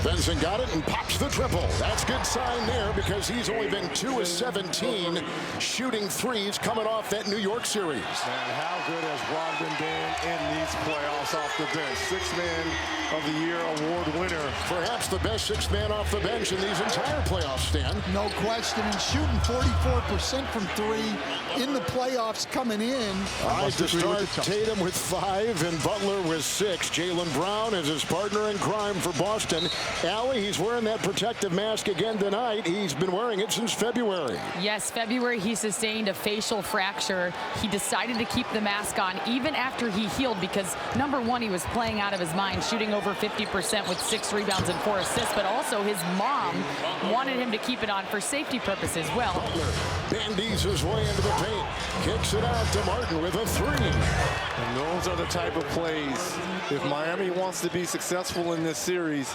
Benson got it and pops the triple. That's good sign there because he's only been 2 of 17 shooting threes coming off that New York series. And how good has Brogdon been in these playoffs off the bench? 6th Man of the Year award winner. Perhaps the best 6th man off the bench in these entire playoffs, Stan. No question. And shooting 44% from 3 in the playoffs coming in. All right, to start, Tatum with 5 and Butler with 6. Jaylen Brown is his partner in crime for Boston. Allie, he's wearing that protective mask again tonight. He's been wearing it since February. Yes, February he sustained a facial fracture. He decided to keep the mask on even after he healed because, #1, he was playing out of his mind, shooting over 50% with 6 rebounds and 4 assists, but also his mom wanted him to keep it on for safety purposes. Well, Butler bandies his way into the paint, kicks it out to Martin with a 3. And those are the type of plays, if Miami wants to be successful in this series,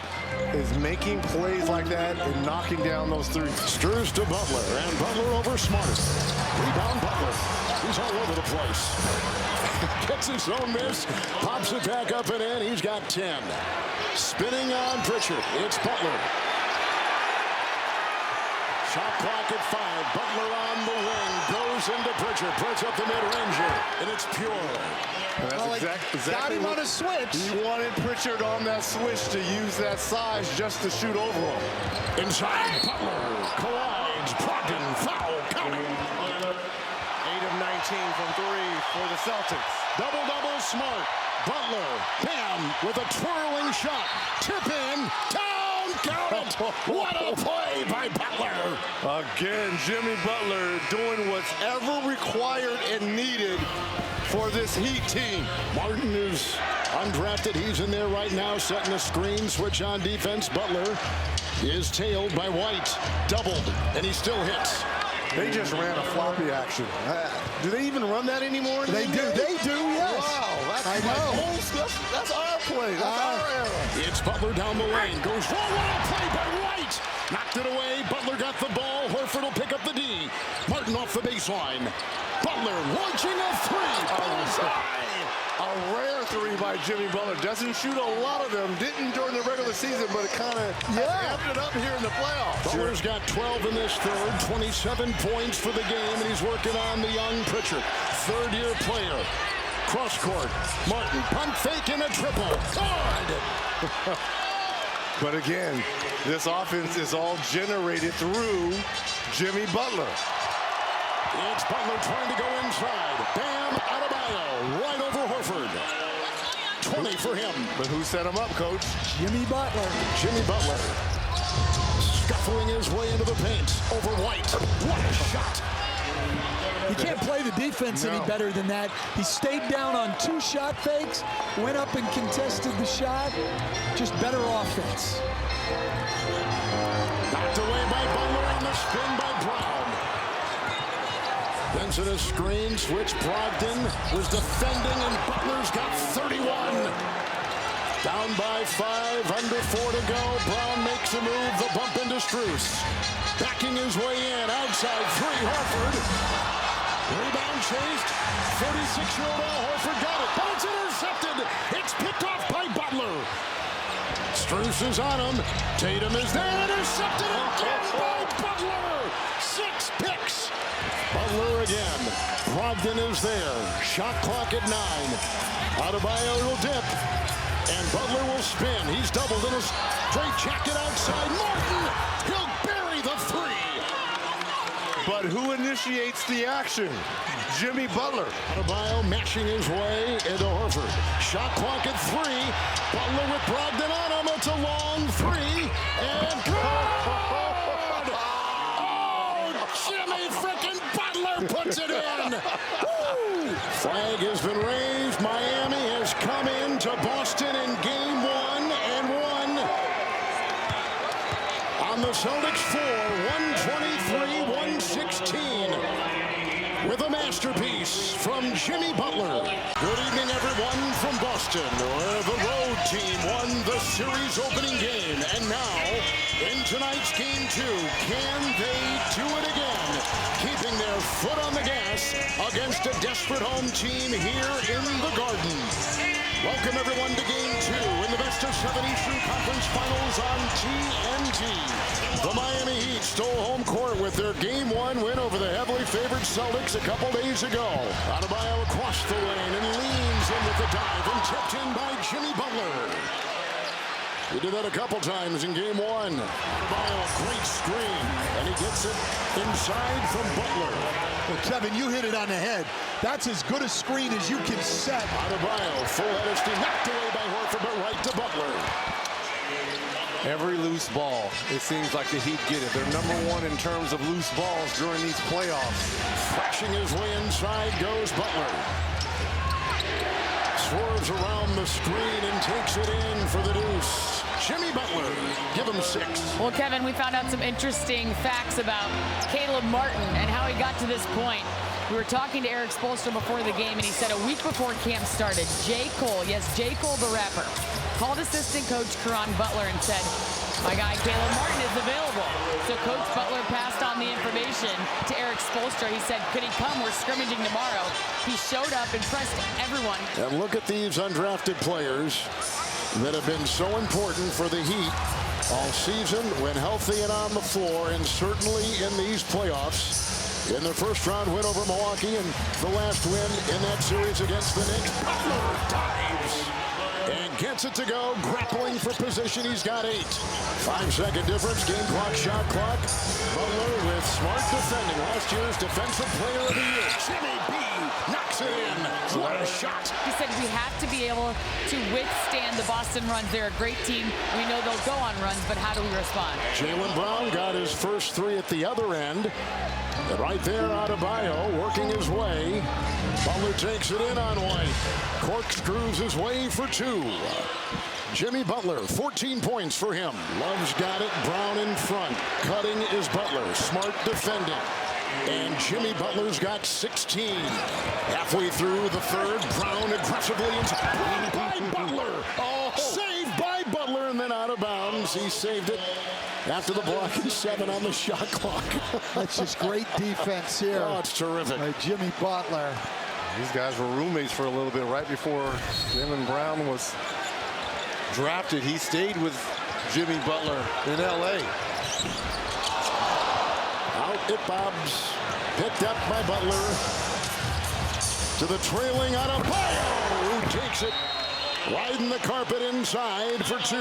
is making plays like that and knocking down those 3s. Strs to Butler, and Butler over Smart. Rebound Butler. He's all over the place. Gets his own miss, pops it back up and in. He's got 10. Spinning on Pritchard. It's Butler. Shot clock at 5. Butler on the wing. Goes into Pritchard. Puts up the mid-ranger. And it's pure. And that's exactly got him on a switch. He wanted Pritchard on that switch to use that size just to shoot over him. Inside, Butler collides. Brogdon, foul, counting. 8 of 19 from 3 for the Celtics. Double-double Smart. Butler, bam, with a twirling shot. Tip in, down, count it. What a play by Butler. Again, Jimmy Butler doing what's ever required and needed for this Heat team. Martin is undrafted. He's in there right now, setting a screen. Switch on defense. Butler is tailed by White. Doubled, and he still hits. They just ran a floppy action. Do they even run that anymore? They do, yes. Wow, I know. That's our play. That's our era. It's Butler down the lane. Goes forward. What a play by White. Knocked it away. Butler got the ball. Horford will pick up the D. Martin off the baseline. Butler launching a three. Bullseye. A rare three by Jimmy Butler. Doesn't shoot a lot of them. Didn't during the regular season, but it kind of amped it up here in the playoffs. Butler's got 12 in this third. 27 points for the game, and he's working on the young Pritchard. Third-year player. Cross court. Martin, pump fake and a triple. Good. But again, this offense is all generated through Jimmy Butler. It's Butler trying to go inside. Bam Adebayo right over Horford. 20 for him. But who set him up, Coach? Jimmy Butler. Jimmy Butler scuffling his way into the paint over White. What a shot. You can't play the defense any better than that. He stayed down on 2 shot fakes, went up and contested the shot. Just better offense. Knocked away by Butler on the spin by Brown. Benson a screen, switch. Brogdon was defending, and Butler's got 31. Down by 5, under 4 to go. Brown makes a move, the bump into Strus. Backing his way in, outside 3, Horford. Rebound chased. 36-year-old Al Horford got it, but it's intercepted. It's picked off by Butler. Strus is on him. Tatum is there, intercepted again by Butler. 6 picks. Butler again. Brogdon is there. Shot clock at 9. Adebayo will dip. And Butler will spin. He's doubled in a straight jacket outside. Martin, he'll bury the 3. But who initiates the action? Jimmy Butler. Adebayo mashing his way into Horford. Shot clock at 3. Butler with Brogdon on him. It's a long 3. And good! Oh, Jimmy frickin' Butler puts it in. Woo! Flag has been raised. Miami has come into Boston in game 1 and won. On the Celtics 4, 123-116. With a masterpiece from Jimmy Butler. Good evening, everyone, from Boston, where the road team won the series opening game. And now, in tonight's game 2, can they do it again? Keeping their foot on the gas against a desperate home team here in the Garden. Welcome, everyone, to game 2 in the best of 7 Eastern Conference Finals on TNT. The Miami Heat stole home court with their game 1 win over the heavily favored Celtics a couple days ago. Adebayo across the lane and leans in with the dive and tipped in by Jimmy Butler. He did that a couple times in game 1. Adebayo, a great screen, and he gets it inside from Butler. Well, Kevin, you hit it on the head. That's as good a screen as you can set. Adebayo, full head of steam, knocked away by Horford, but right to Butler. Every loose ball, it seems like the Heat get it. They're #1 in terms of loose balls during these playoffs. Flashing his way inside goes Butler. Swerves around the screen and takes it in for the deuce. Jimmy Butler, give him 6. Well, Kevin, we found out some interesting facts about Caleb Martin and how he got to this point. We were talking to Eric Spoelstra before the game, and he said a week before camp started, J. Cole, yes, J. Cole the rapper, called assistant coach Caron Butler and said, my guy Caleb Martin is available. So Coach Butler passed on the information to Eric Spoelstra. He said, could he come? We're scrimmaging tomorrow. He showed up, impressed everyone. And look at these undrafted players that have been so important for the Heat all season when healthy and on the floor, and certainly in these playoffs. In the first round win over Milwaukee and the last win in that series against the Knicks. Butler dives and gets it to go, grappling for position. He's got 8. 5-second difference, game clock, shot clock. Butler with smart defending. Last year's Defensive Player of the Year. Jimmy B knocks it in. What a shot. He said we have to be able to withstand the Boston runs. They're a great team. We know they'll go on runs, but how do we respond? Jaylen Brown got his first 3 at the other end. And right there, Adebayo working his way. Butler takes it in on White. Corkscrews his way for 2. Jimmy Butler, 14 points for him. Love's got it. Brown in front. Cutting is Butler. Smart defending. And Jimmy Butler's got 16. Halfway through the third, Brown aggressively inside. By Butler. Oh, saved by Butler and then out of bounds. He saved it after the block and 7 on the shot clock. That's just great defense here. Oh, it's terrific. By Jimmy Butler. These guys were roommates for a little bit right before Jaylen Brown was drafted. He stayed with Jimmy Butler in L.A. Out it bobs. Picked up by Butler. To the trailing Adebayo, who takes it. Riding the carpet inside for 2.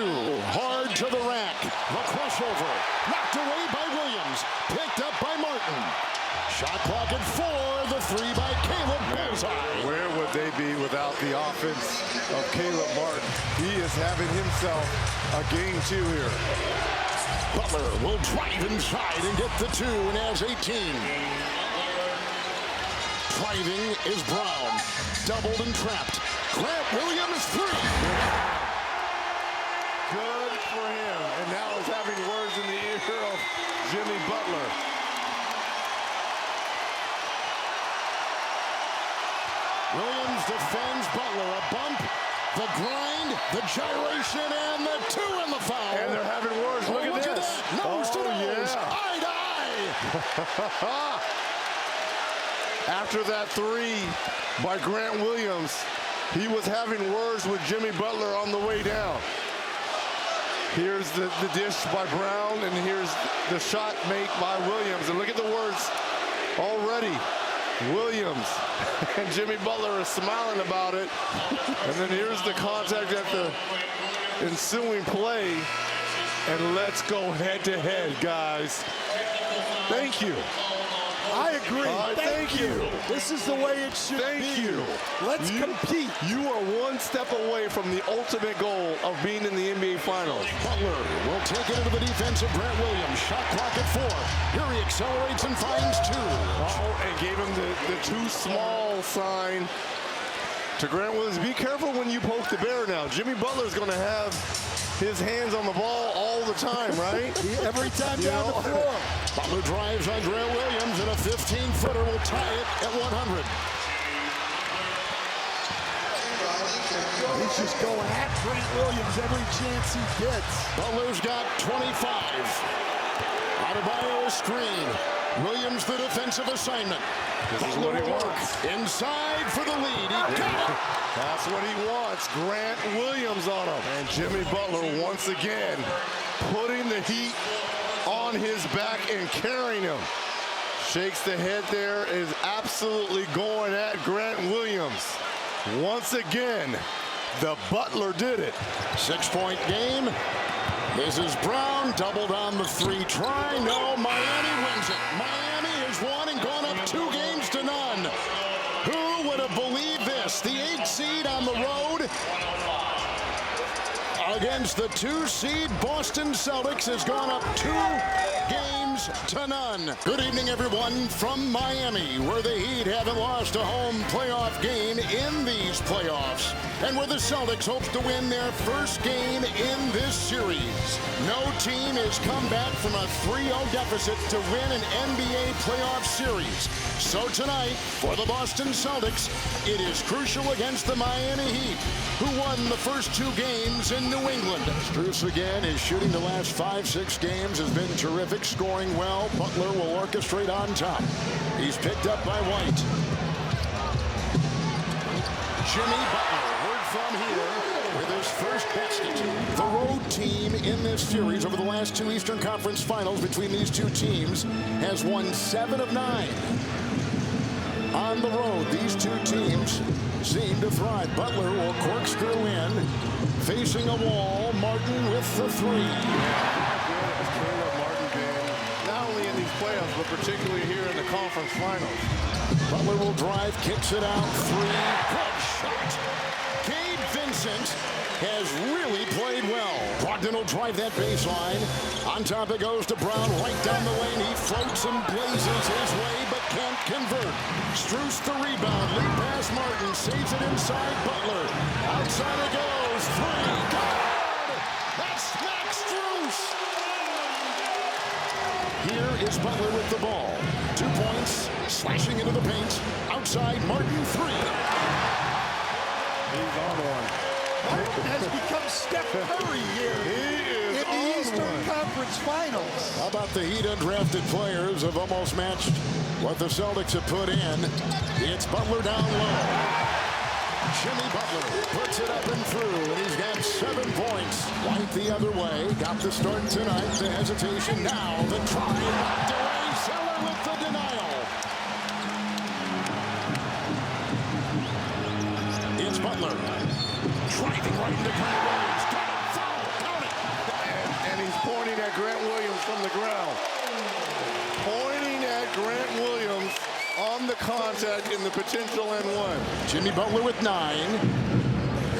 Hard to the rack. The crossover. Knocked away by Williams. Picked up by Martin. Shot clock at 4. The 3 by Caleb. Bullseye. Where would they be without the offense of Caleb Martin? He is having himself a game 2 here. Butler will drive inside and get the 2 and has 18. Driving is Brown. Doubled and trapped. Grant Williams 3. Good for him. And now he's having words in the ear of Jimmy Butler. Williams defends Butler. A bump, the grind, the gyration, and the 2 in the foul. And they're having words. Look at this. That. Nose to nose. Yeah. Eye to eye. After that 3 by Grant Williams, he was having words with Jimmy Butler on the way down. Here's the dish by Brown, and here's the shot made by Williams. And look at the words already. Williams and Jimmy Butler are smiling about it. And then here's the contact at the ensuing play. And let's go head to head, guys. Thank you. I agree. Thank you. This is the way it should be. Thank you. Let's compete. You are one step away from the ultimate goal of being in the NBA Finals. Butler will take it into the defense of Grant Williams. Shot clock at 4. Here he accelerates and finds 2. Oh, and gave him the too small sign to Grant Williams. Be careful when you poke the bear now. Jimmy Butler's going to have his hands on the ball all the time, right? Every time down the floor. Butler drives on Grant Williams, and a 15-footer will tie it at 100. He's just going at Grant Williams every chance he gets. Butler's got 25. Adebayo screen. Williams the defensive assignment. This is what he wants. Inside for the lead. He got it. That's what he wants. Grant Williams on him. And Jimmy Butler once again putting the heat on his back and carrying him. Shakes the head there, is absolutely going at Grant Williams. Once again, the Butler did it. 6-point game. This is Brown, doubled on the 3 try. No, Miami wins it. Miami has won and gone up 2 games to none. Who would have believed this? The 8 seed on the road against the 2 seed Boston Celtics has gone up 2 games to none. Good evening, everyone, from Miami, where the Heat haven't lost a home playoff game in these playoffs, and where the Celtics hope to win their first game in this series. No team has come back from a 3-0 deficit to win an NBA playoff series. So tonight, for the Boston Celtics, it is crucial against the Miami Heat, who won the first 2 games in New England. Strus again, his shooting the last 5-6 games has been terrific, scoring well. Butler will orchestrate on top. He's picked up by White. Jimmy Butler, word from here with his first basket. The road team in this series over the last 2 Eastern Conference Finals between these two teams has won 7 of 9. On the road, these two teams seem to thrive. Butler will corkscrew in, facing a wall. Martin with the 3. Martin been not only in these playoffs, but particularly here in the conference finals. Butler will drive, kicks it out, 3. Good shot. Gabe Vincent has really played well. Brogdon will drive that baseline. On top it goes to Brown, right down the lane. He floats and blazes his way, but can't convert. Strus the rebound, lead pass Martin, saves it inside Butler. Outside it goes, 3. Good! That's Max Strus! Here is Butler with the ball. 2 points, slashing into the paint. Outside, Martin, 3. He's on one. Martin has become Steph Curry here in the Eastern Conference Finals. How about the Heat undrafted players have almost matched what the Celtics have put in. It's Butler down low. Jimmy Butler puts it up and through, and he's got 7 points. White the other way, got the start tonight. The hesitation now, the try knocked away. Zeller with the denial. It's Butler driving right into Grant Williams. Got it, foul, count it. And he's pointing at Grant Williams from the ground. Pointing at Grant Williams on the contact in the potential N1. Jimmy Butler with 9.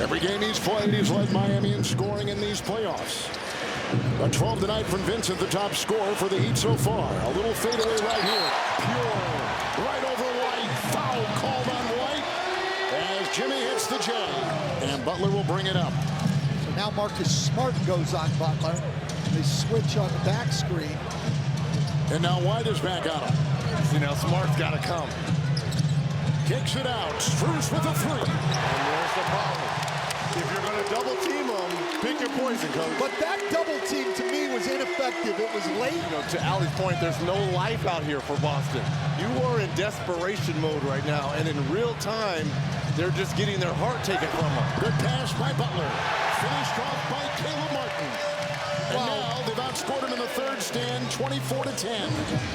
Every game he's played, he's led Miami in scoring in these playoffs. A 12 tonight from Vincent, the top scorer for the Heat so far. A little fadeaway right here. Pure. Right over White. Foul called on White as Jimmy hits the J. And Butler will bring it up. So now Marcus Smart goes on Butler. They switch on the back screen. And now White is back on him. See, now Smart's got to come. Kicks it out. Strus with a 3. And there's the problem. If you're going to double team them, pick your poison, coach. But that double team to me was ineffective. It was late. You know, to Ali's point, there's no life out here for Boston. You are in desperation mode right now, and in real time, they're just getting their heart taken from them. Good pass by Butler. Finished off by Caleb Martin. And now they've outscored him in the third stand, 24-10.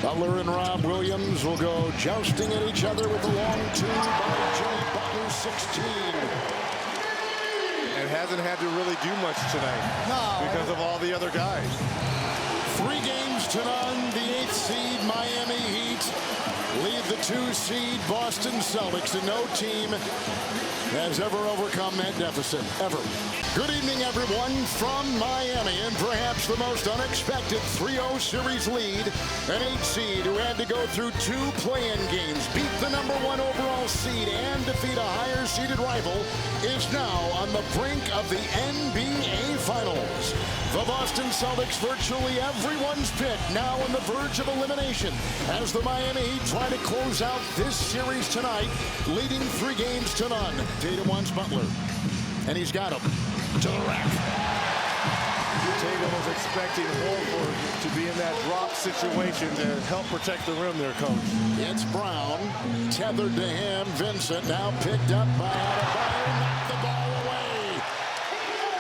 Butler and Rob Williams will go jousting at each other with the long 2 by Jimmy Butler, 16. And hasn't had to really do much tonight because of all the other guys. 3 games to none. The 8th seed Miami Heat lead the 2 seed Boston Celtics, and no team has ever overcome that deficit, ever. Good evening, everyone, from Miami, and perhaps the most unexpected 3-0 series lead. An 8 seed who had to go through 2 play-in games, beat the #1 overall seed, and defeat a higher-seeded rival, is now on the brink of the NBA Finals. The Boston Celtics, virtually everyone's pick, now on the verge of elimination as the Miami Heat try to close out this series tonight, leading 3 games to none. Tatum wants Butler, and he's got him to the rack. Tatum was expecting Horford to be in that drop situation to help protect the rim there, coach. It's Brown, tethered to him. Vincent now picked up by Adebayo, knocked the ball away.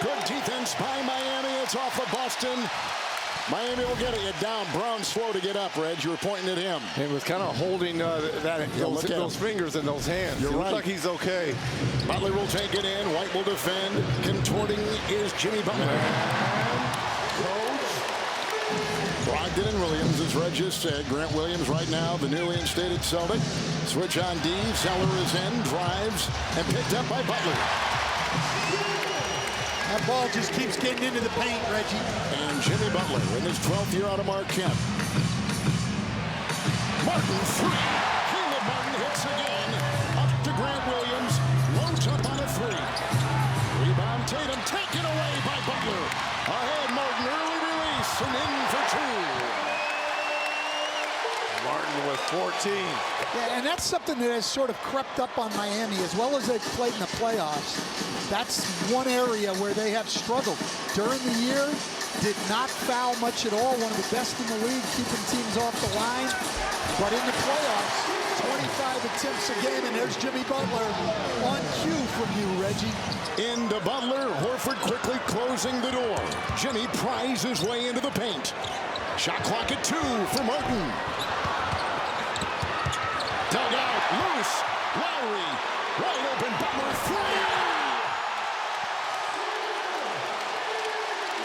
Good defense by Miami. It's off of Boston. Miami will get it down. Brown slow to get up, Reg. You were pointing at him. He was kind of holding those fingers in those hands. You're it right. looks like he's okay. Butler will take it in. White will defend. Contorting is Jimmy Butler. Coach. Brogdon and Williams, as Reg just said. Grant Williams right now, the newly instated Celtic. Switch on D. Zeller is in, drives, and picked up by Butler. That ball just keeps getting into the paint, Reggie. And Jimmy Butler in his 12th year out of Marquette. Martin 3. Caleb Martin hits again. Up to Grant Williams. Loads up on a 3. Rebound Tatum taken away by Butler. Ahead Martin, early release and in for 2. Martin with 14. Yeah, and that's something that has sort of crept up on Miami as well as they've played in the playoffs. That's one area where they have struggled. During the year, did not foul much at all. One of the best in the league, keeping teams off the line. But in the playoffs, 25 attempts pace a game, and there's Jimmy Butler on cue from you, Reggie. Into Butler. Horford quickly closing the door. Jimmy pries his way into the paint. Shot clock at 2 for Martin. Dug out, loose. Lowry, wide open. Butler, 3.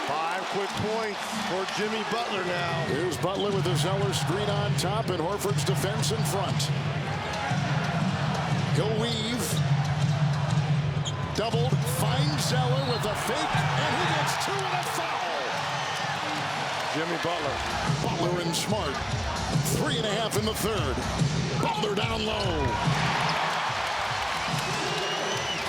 5 quick points for Jimmy Butler now. Here's Butler with the Zeller screen on top and Horford's defense in front. He'll weave. Doubled, finds Zeller with a fake, and he gets 2 and a foul. Jimmy Butler. Butler and Smart. 3.5 in the third. Butler down low.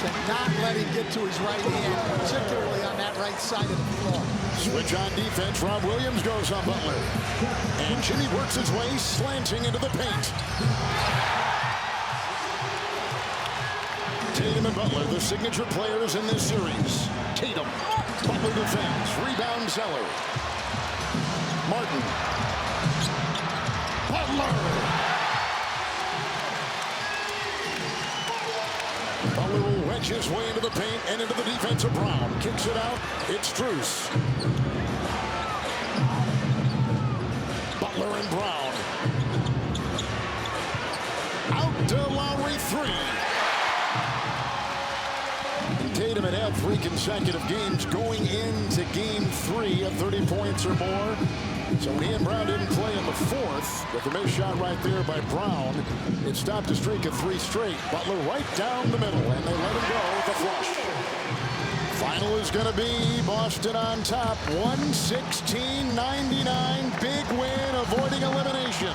Cannot let him get to his right hand, particularly on that right side of the floor. Switch on defense. Rob Williams goes on Butler. And Jimmy works his way slanting into the paint. Tatum and Butler, the signature players in this series. Tatum. Butler defends. Rebound Zeller. Martin. Butler. Butler will wedge his way into the paint and into the defense of Brown. Kicks it out. It's Truce. Butler and Brown. Out to Lowry, 3. Tatum had 3 consecutive games going into game 3 of 30 points or more. So he and Brown didn't play in the 4th, but the missed shot right there by Brown, it stopped a streak of 3 straight. Butler right down the middle, and they let him go with a flush. Final is going to be Boston on top, 116-99. Big win, avoiding elimination,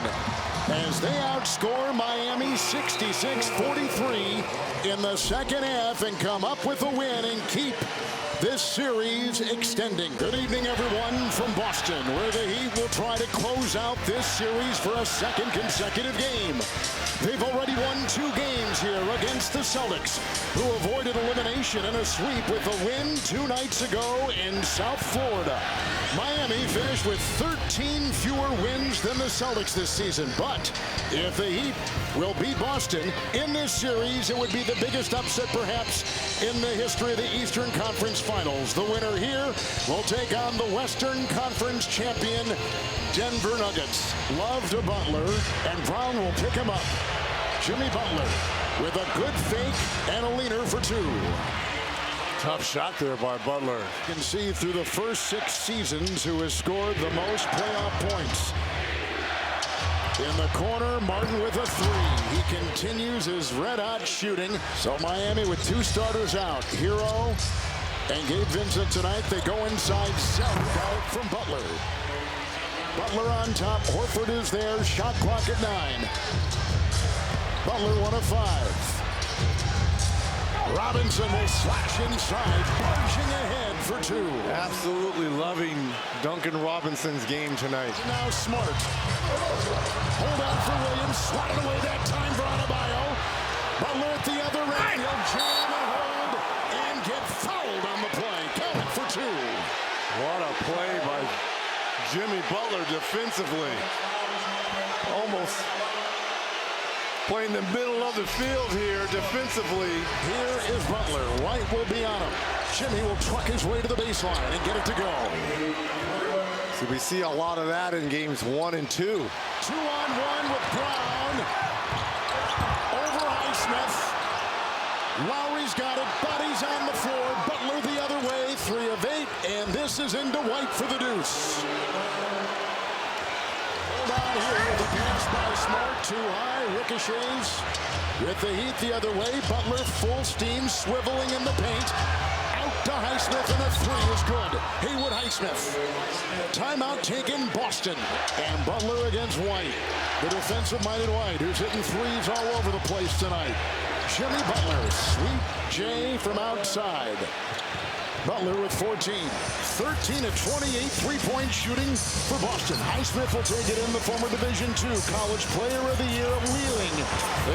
as they outscore Miami 66-43 in the second half and come up with a win and keep this series extending. Good evening, everyone, from Boston, where the Heat will try to close out this series for a second consecutive game. They've already won 2 games here against the Celtics, who avoided elimination in a sweep with a win 2 nights ago in South Florida. Miami finished with 13 fewer wins than the Celtics this season, but if the Heat will beat Boston in this series, it would be the biggest upset perhaps in the history of the Eastern Conference Finals. The winner here will take on the Western Conference champion Denver Nuggets. Love to Butler, and Brown will pick him up. Jimmy Butler with a good fake and a leaner for 2. Tough shot there by Butler. You can see through the first 6 seasons who has scored the most playoff points. In the corner, Martin with a 3. He continues his red-hot shooting. So Miami with 2 starters out. Hero and Gabe Vincent tonight. They go inside. Zeller out from Butler. Butler on top. Horford is there. Shot clock at 9. Butler 1 of 5. Robinson will slash inside, barging ahead for 2. Absolutely loving Duncan Robinson's game tonight. Now Smart. Hold on for Williams. Slotted away that time for Adebayo. Butler at the other end. He'll jam and hold and get fouled on the play. Count it for 2. What a play by Jimmy Butler defensively. Almost playing the middle of the field here defensively. Here is Butler. White will be on him. Jimmy will truck his way to the baseline and get it to go. So we see a lot of that in games 1 and 2. 2-on-1 with Brown. Over Highsmith. Lowry's got it. Bodies on the floor. Butler the other way. 3 of 8. And this is into White for the deuce. Hold on here. The pass by Smart. Too high. Ricochets. With the Heat the other way. Butler full steam. Swiveling in the paint. Out to Highsmith, and a 3 is good. Haywood Highsmith. Timeout taken, Boston. And Butler against White. The defensive minded White, who's hitting 3s all over the place tonight. Jimmy Butler, sweet J from outside. Butler with 14. 13 of 28 3-point shooting for Boston. Highsmith will take it in, the former Division II College Player of the Year of Wheeling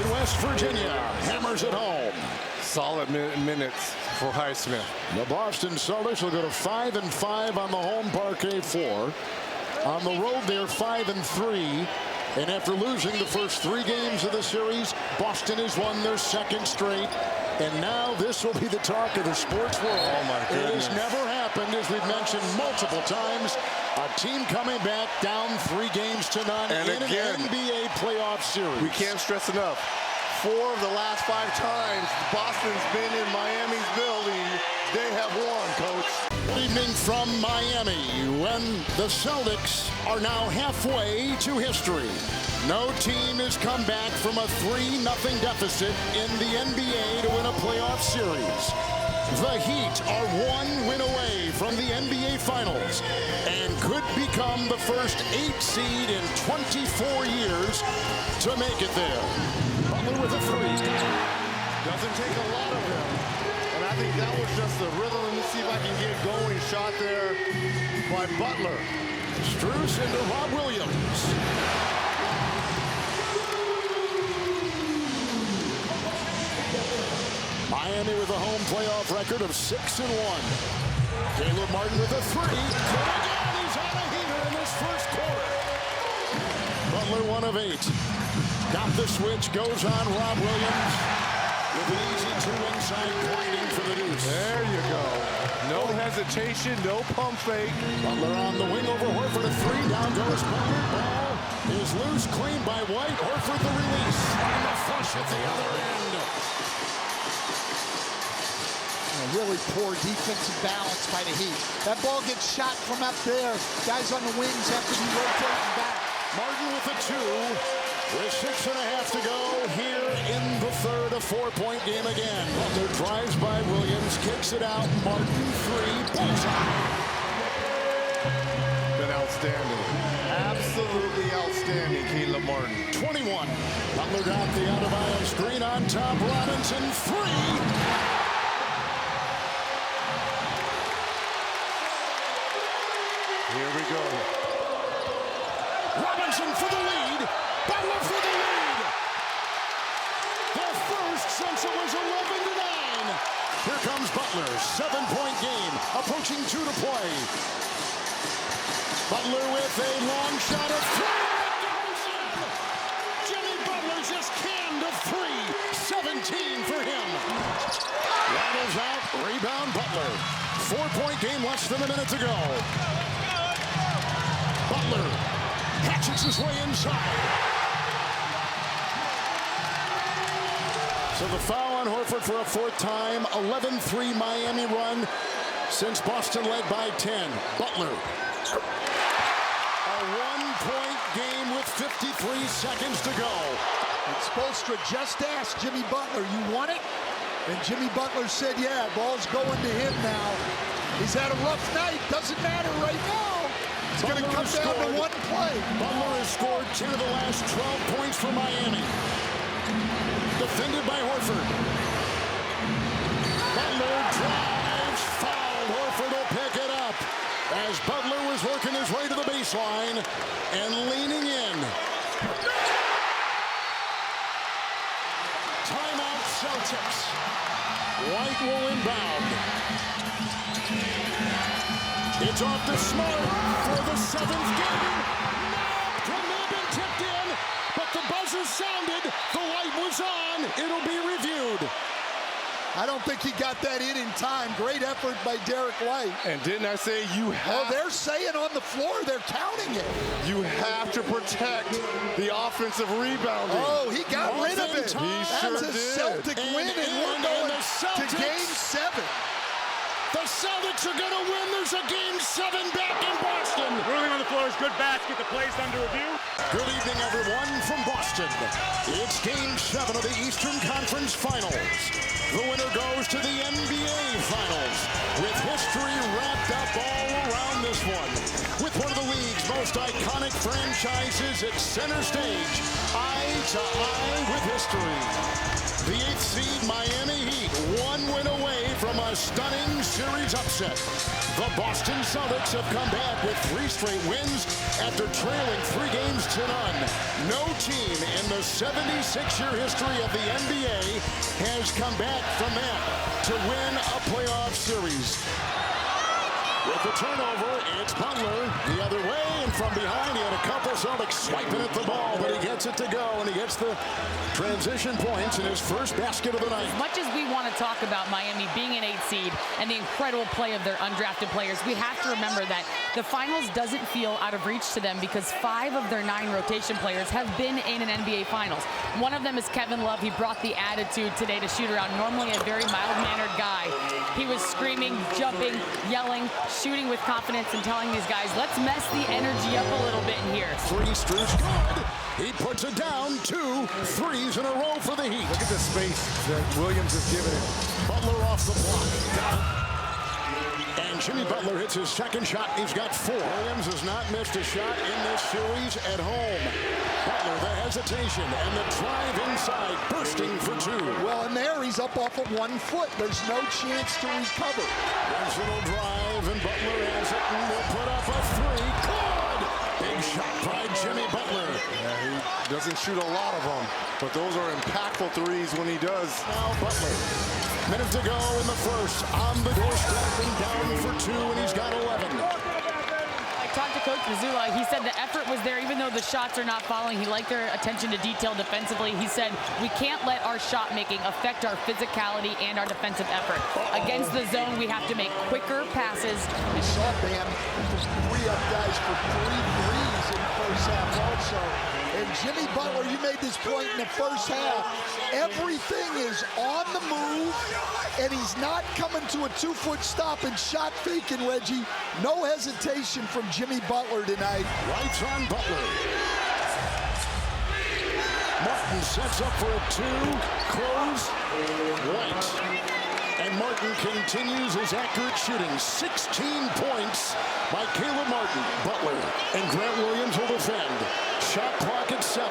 in West Virginia. Hammers it home. Solid minutes for Highsmith. The Boston Celtics will go to 5-5 on the home parquet floor. On the road, they're 5-3. And after losing the first 3 games of the series, Boston has won their 2nd straight. And now this will be the talk of the sports world. Oh, my goodness. It has never happened, as we've mentioned multiple times. A team coming back down 3 games to none and in again, an NBA playoff series. We can't stress enough. 4 of the last 5 times Boston's been in Miami's building, they have won, Coach. Good evening from Miami, when the Celtics are now halfway to history. No team has come back from a 3-0 deficit in the NBA to win a playoff series. The Heat are 1 win away from the NBA Finals and could become the first 8 seed in 24 years to make it there. Butler with a 3. Doesn't take a lot of him. And I think that was just the rhythm. Let me see if I can get going. Shot there by Butler. Strus into Rob Williams. Miami with a home playoff record of 6-1. Caleb Martin with a 3. Again, he's on a heater in this first quarter. Butler 1 of 8. Got the switch, goes on Rob Williams with an easy 2 inside pointing for the deuce. There you go. No hesitation, no pump fake. Butler on the wing over Horford, a 3. Down goes Butler. Ball is loose, clean by White. Horford the release. And the flush at the other end. Really poor defensive balance by the Heat. That ball gets shot from up there. Guys on the wings have to be rotating back. Martin with a 2. With 6.5 to go here in the third, a 4-point game again. Butler drives by Williams, kicks it out. Martin 3. Bullseye. Been outstanding. Absolutely outstanding, Caleb Martin. 21. Butler got the out-of-bounds screen on top. Robinson 3. Here we go. Robinson for the lead. Butler for the lead. Their first since it was 11-9. Here comes Butler. 7-point game. Approaching 2 to play. Butler with a long shot of 3. Jimmy Butler just canned a 3. 17 for him. Rattles out. Rebound Butler. 4-point game. Less than a minute to go. Butler hatchets his way inside. So the foul on Horford for a 4th time. 11-3 Miami run since Boston led by 10. Butler. A 1-point game with 53 seconds to go. And Spoelstra just asked Jimmy Butler, you want it? And Jimmy Butler said, yeah, ball's going to him now. He's had a rough night. Doesn't matter right now. It's going to come down to 1 play. Butler has scored 10 of the last 12 points for Miami. Defended by Horford. Butler drives, fouled. Horford will pick it up as Butler was working his way to the baseline and leaning in. Timeout Celtics. White will inbound. It's off to Smart for the 7th game. Couldn't have been tipped in, but the buzzer sounded. The light was on. It'll be reviewed. I don't think he got that in time. Great effort by Derek White. And didn't I say you have... Oh, they're saying on the floor, they're counting it. You have to protect the offensive rebounding. Oh, he got rid of it. He sure did. That's a Celtic win, and we're going to Game 7. The Celtics are going to win. There's a Game 7 back in Boston. Ruling on the floor is good basket. The play's under review. Good evening, everyone, from Boston. It's Game 7 of the Eastern Conference Finals. The winner goes to the NBA Finals, with history wrapped up all around this one. With one of the league's most iconic franchises at center stage, eye to eye with history. The 8th seed Miami Heat, 1 win away from a stunning series upset. The Boston Celtics have come back with 3 straight wins after trailing 3 games to none. No team in the 76-year history of the NBA has come back from that to win a playoff series. With the turnover, it's Butler the other way, and from behind, he had a couple Celtics swiping at the ball, but he gets it to go, and he gets the transition points in his first basket of the night. As much as we want to talk about Miami being an 8 seed and the incredible play of their undrafted players, we have to remember that the finals doesn't feel out of reach to them because 5 of their 9 rotation players have been in an NBA Finals. One of them is Kevin Love. He brought the attitude today to shoot around. Normally a very mild-mannered guy. He was screaming, jumping, yelling, shooting with confidence and telling these guys, let's mess the energy up a little bit in here. 3 Strus good. He puts it down. 2 threes in a row for the Heat. Look at the space that Williams has given him. Butler off the block. And Jimmy Butler hits his second shot. He's got 4. Williams has not missed a shot in this series at home. Butler, the hesitation, and the drive inside, bursting for 2. Well, and there he's up off of 1 foot. There's no chance to recover. Versatile drive, and Butler has it, and will put up a 3. Good! Big shot by Jimmy Butler. Yeah, he doesn't shoot a lot of them, but those are impactful threes when he does. Now Butler. Minute to go in the first. On the doorstep and down for 2, and he's got 11. I talked to Coach Mazzulla. He said the effort was there even though the shots are not falling. He liked their attention to detail defensively. He said we can't let our shot making affect our physicality and our defensive effort. Against the zone, we have to make quicker passes. We saw Bam free up guys for 3 threes in the first half also. And Jimmy Butler, you made this point in the first half. Everything is on the move, and he's not coming to a 2-foot stop and shot faking, Reggie. No hesitation from Jimmy Butler tonight. Lights on Butler. Martin sets up for a 2. Close. White. And Martin continues his accurate shooting. 16 points by Caleb Martin. Butler and Grant Williams will defend. Shot clock at 7.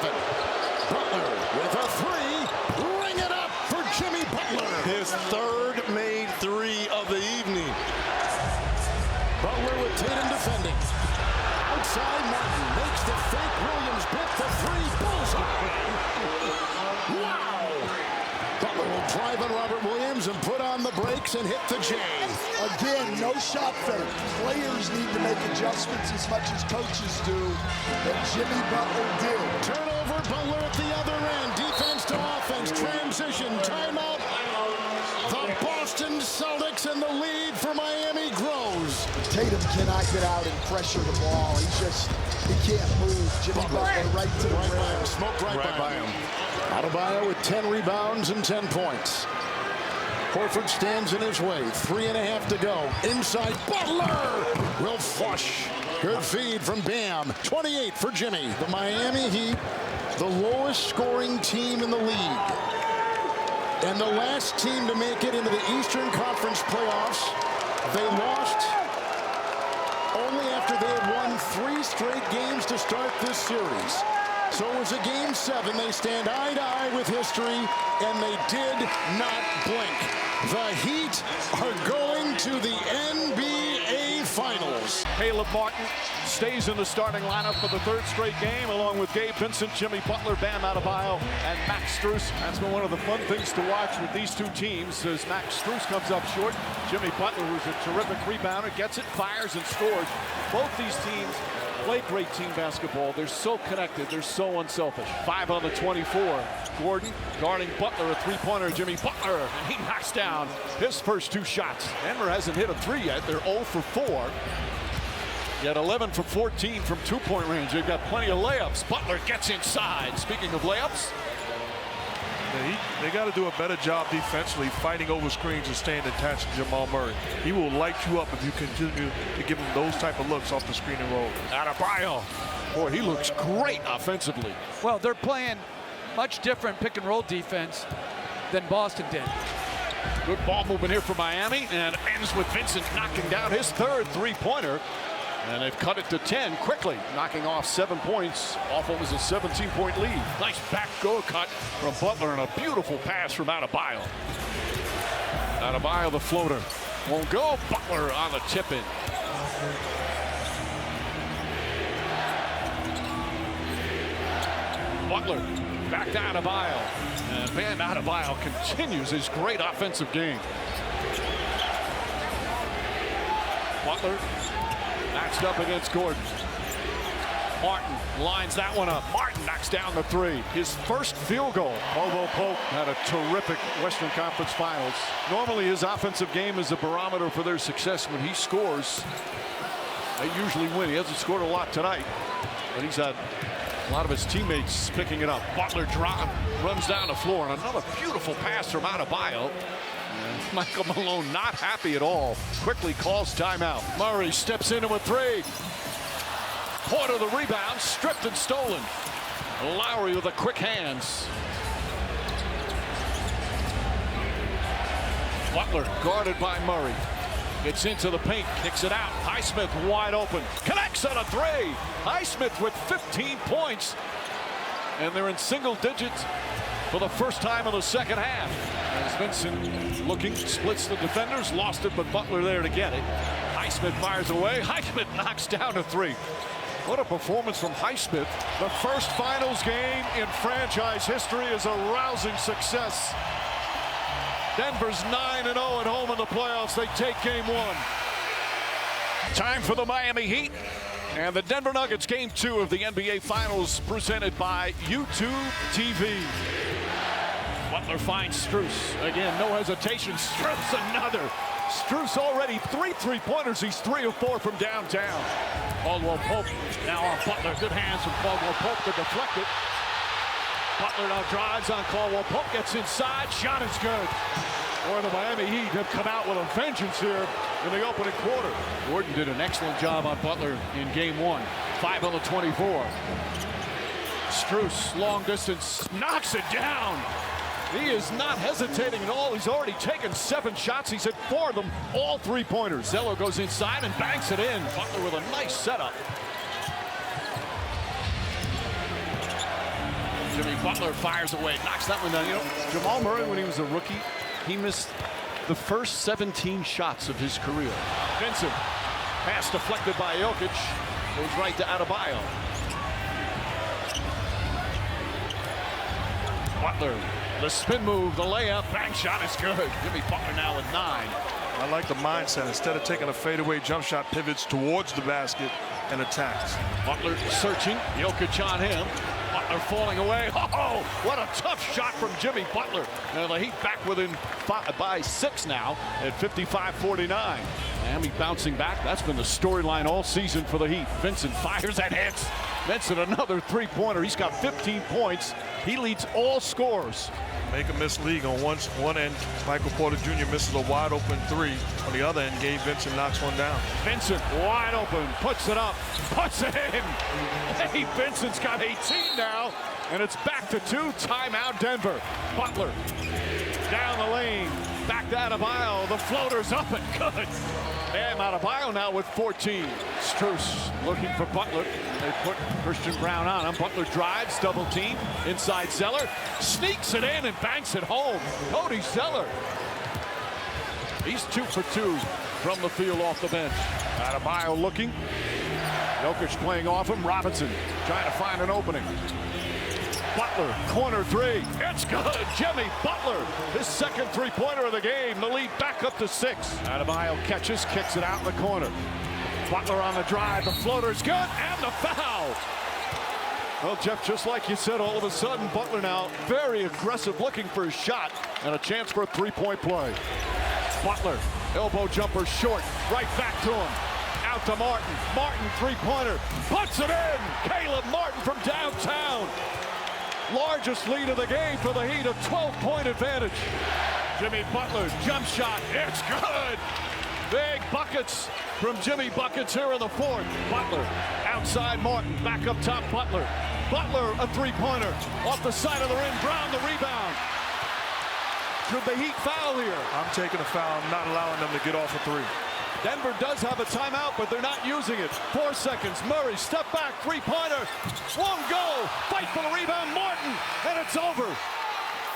Butler with a 3. Ring it up for Jimmy Butler. His 3rd made 3 of the evening. Butler with Tatum defending. Outside, Martin makes the fake. Williams bit the 3. Bullseye. Wow. Butler will drive on Robert Williams and put on the brakes and hit the J. Again, no shot fake. Players need to make adjustments as much as coaches do, and Jimmy Butler did. Turnover, Butler at the other end. Defense to offense, transition, timeout. The Boston Celtics and the lead for Miami grows. Tatum cannot get out and pressure the ball. He can't move. Jimmy Butler right to the rim. Smoked right by him. Adebayo with 10 rebounds and 10 points. Horford stands in his way. 3.5 to go. Inside, Butler will flush. Good feed from Bam. 28 for Jimmy. The Miami Heat, the lowest scoring team in the league. And the last team to make it into the Eastern Conference playoffs. They lost only after they had won 3 straight games to start this series. So it was a game 7. They stand eye to eye with history, and they did not blink. The Heat are going to the NBA Finals. Caleb Martin stays in the starting lineup for the 3rd straight game, along with Gabe Vincent, Jimmy Butler, Bam Adebayo, and Max Strus. That's been one of the fun things to watch with these 2 teams as Max Strus comes up short. Jimmy Butler, who's a terrific rebounder, gets it, fires, and scores. Both these teams play great team basketball. They're so connected. They're so unselfish. 5 on the 24. Gordon guarding Butler, a 3-pointer. Jimmy Butler, and he knocks down his first 2 shots. Denver hasn't hit a 3 yet. They're 0 for 4. Yet 11 for 14 from 2-point range. They've got plenty of layups. Butler gets inside. Speaking of layups, they got to do a better job defensively, fighting over screens and staying attached to Jamal Murray. He will light you up if you continue to give him those type of looks off the screen and roll. Adebayo, boy, he looks great offensively. Well, they're playing much different pick and roll defense than Boston did. Good ball movement here for Miami, and ends with Vincent knocking down his 3rd 3-pointer. And they've cut it to 10 quickly, knocking off 7 points off what was a 17-point lead. Nice back go cut from Butler and a beautiful pass from Adebayo. Adebayo, the floater, won't go. Butler on the tip-in. Butler back to Adebayo. And Bam Adebayo continues his great offensive game. Butler matched up against Gordon. Martin lines that one up. Martin knocks down the three. His first field goal. Caldwell Pope had a terrific Western Conference Finals. Normally his offensive game is a barometer for their success. When he scores, they usually win. He hasn't scored a lot tonight, but he's had a lot of his teammates picking it up. Butler runs down the floor, and another beautiful pass from Adebayo. And Michael Malone not happy at all. Quickly calls timeout. Murray steps into a three. Porter the rebound, stripped and stolen. Lowry with the quick hands. Butler guarded by Murray. Gets into the paint, kicks it out. Highsmith wide open, connects on a three. Highsmith with 15 points. And they're in single digits for the first time in the second half. As Vincent looking, splits the defenders, lost it, but Butler there to get it. Highsmith fires away. Highsmith knocks down a three. What a performance from Highsmith. The first finals game in franchise history is a rousing success. Denver's 9-0 at home in the playoffs. They take game one. Time for the Miami Heat and the Denver Nuggets game 2 of the NBA Finals presented by YouTube TV. Butler finds Strus. Again, no hesitation. Strus another. Strus already 3 3-pointers. He's 3 of 4 from downtown. Caldwell Pope now on Butler. Good hands from Caldwell Pope to deflect it. Butler now drives on Caldwell Pope. Gets inside. Shot is good. Or the Miami Heat have come out with a vengeance here in the opening quarter. Gordon did an excellent job on Butler in game 1. 5 on the 24. Strus, long distance, knocks it down. He is not hesitating at all. He's already taken 7 shots. He's hit 4 of them, all 3-pointers. Zeller goes inside and banks it in. Butler with a nice setup. Jimmy Butler fires away, knocks that one down. You know, Jamal Murray, when he was a rookie, he missed the first 17 shots of his career. Vincent, pass deflected by Jokic, goes right to Adebayo. Butler, the spin move, the layup, bank shot is good. Jimmy Butler now with 9. I like the mindset. Instead of taking a fadeaway jump shot, pivots towards the basket and attacks. Butler searching, Jokic on him. Butler falling away. Oh, what a tough shot from Jimmy Butler. Now the Heat back within 5 by 6 now at 55-49. Miami bouncing back. That's been the storyline all season for the Heat. Vincent fires and hits. Vincent another 3-pointer. He's got 15 points. He leads all scores. Make a miss league on one end. Michael Porter Jr. misses a wide open 3. On the other end, Gabe Vincent knocks one down. Vincent wide open, puts it up, puts it in. Hey, Vincent's got 18 now, and it's back to 2. Timeout, Denver. Butler down the lane, back to Adebayo. The floater's up and good. And Adebayo now with 14. Strus looking for Butler. They put Christian Brown on him. Butler drives, double team, inside Zeller. Sneaks it in and banks it home. Cody Zeller. He's 2 for 2 from the field off the bench. Adebayo looking. Jokic playing off him. Robinson trying to find an opening. Butler, corner 3. It's good. Jimmy Butler, his second 3-pointer of the game. The lead back up to 6. Adebayo catches, kicks it out in the corner. Butler on the drive. The floater's good, and the foul. Well, Jeff, just like you said, all of a sudden, Butler now very aggressive, looking for his shot, and a chance for a 3-point play. Butler, elbow jumper short, right back to him. Out to Martin. Martin, 3-pointer, puts it in. Caleb Martin from downtown. Largest lead of the game for the Heat, a 12-point advantage. Jimmy Butler, jump shot, it's good. Big buckets from Jimmy Buckets here in the 4th. Butler, outside Martin, back up top Butler. Butler, a 3-pointer, off the side of the rim, Brown the rebound. Should the Heat foul here? I'm taking a foul, I'm not allowing them to get off a 3. Denver does have a timeout, but they're not using it. 4 seconds. Murray, step back, 3-pointer. Won't go. Fight for the rebound, Martin, and it's over.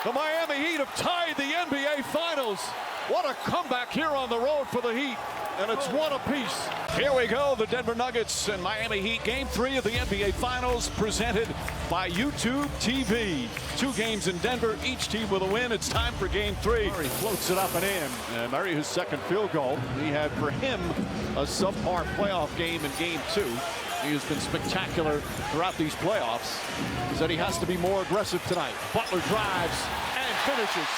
The Miami Heat have tied the NBA Finals. What a comeback here on the road for the Heat. and it's one apiece. Here we go, the Denver Nuggets and Miami Heat, Game 3 of the NBA Finals, presented by YouTube TV. 2 games in Denver, each team with a win. It's time for Game 3. Murray floats it up and in. And Murray, his second field goal. He had, for him, a subpar playoff game in Game 2. He has been spectacular throughout these playoffs. He said he has to be more aggressive tonight. Butler drives and finishes.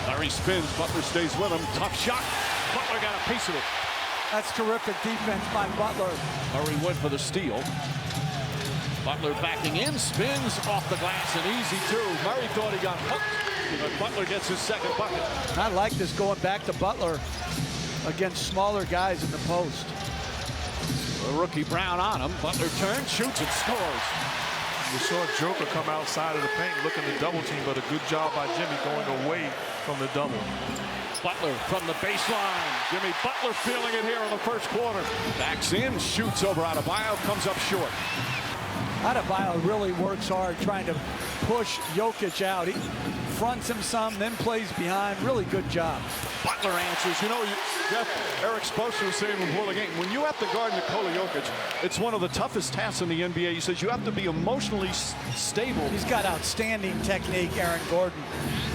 Murray spins, Butler stays with him. Tough shot. Butler got a piece of it. That's terrific defense by Butler. Murray went for the steal. Butler backing in, spins off the glass, and easy too. Murray thought he got hooked, but Butler gets his second bucket. I like this going back to Butler against smaller guys in the post. The rookie Brown on him. Butler turns, shoots, and scores. You saw Joker come outside of the paint looking to double team, but a good job by Jimmy going away from the double. Butler from the baseline. Jimmy Butler feeling it here in the first quarter. Backs in, shoots over Adebayo, comes up short. Adebayo really works hard trying to push Jokic out. He fronts him some, then plays behind. Really good job. Butler answers. You know, Jeff, Eric Spoelstra was saying before the game, when you have to guard Nikola Jokic, it's one of the toughest tasks in the NBA. He says you have to be emotionally stable. He's got outstanding technique, Aaron Gordon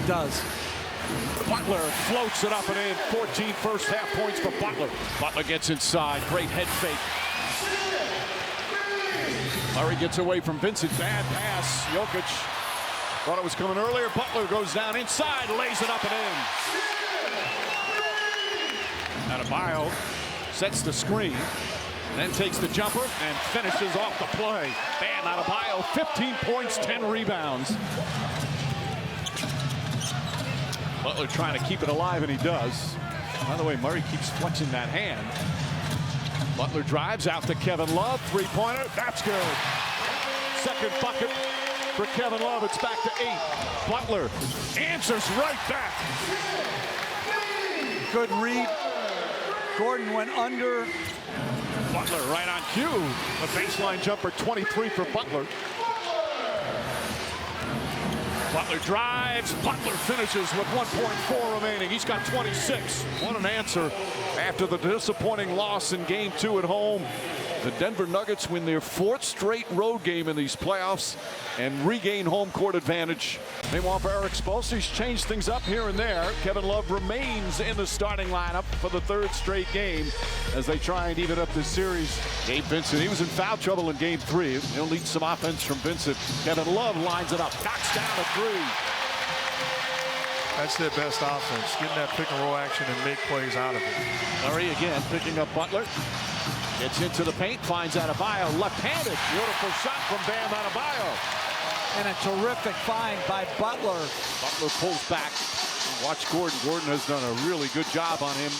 does. Butler floats it up and in. 14 first half points for Butler. Butler gets inside. Great head fake. Murray gets away from Vincent. Bad pass. Jokic thought it was coming earlier. Butler goes down inside, lays it up and in. Adebayo sets the screen, then takes the jumper and finishes off the play. Man, Adebayo, 15 points, 10 rebounds. Butler trying to keep it alive, and he does. By the way, Murray keeps flexing that hand. Butler drives out to Kevin Love. Three-pointer. That's good. Second bucket for Kevin Love. It's back to 8. Butler answers right back. Good read. Gordon went under. Butler right on cue. A baseline jumper, 23 for Butler. Butler drives. Butler finishes with 1.4 remaining. He's got 26. What an answer after the disappointing loss in Game 2 at home. The Denver Nuggets win their 4th straight road game in these playoffs and regain home court advantage. Meanwhile, for Eric Spoelstra, he's changed things up here and there. Kevin Love remains in the starting lineup for the 3rd straight game as they try and even up this series. Gabe Vincent, he was in foul trouble in Game 3. He'll need some offense from Vincent. Kevin Love lines it up, knocks down a 3. That's their best offense, getting that pick and roll action and make plays out of it. Murray again picking up Butler. Gets into the paint, finds Adebayo, left-handed. Beautiful shot from Bam Adebayo. And a terrific find by Butler. Butler pulls back. Watch Gordon. Gordon has done a really good job on him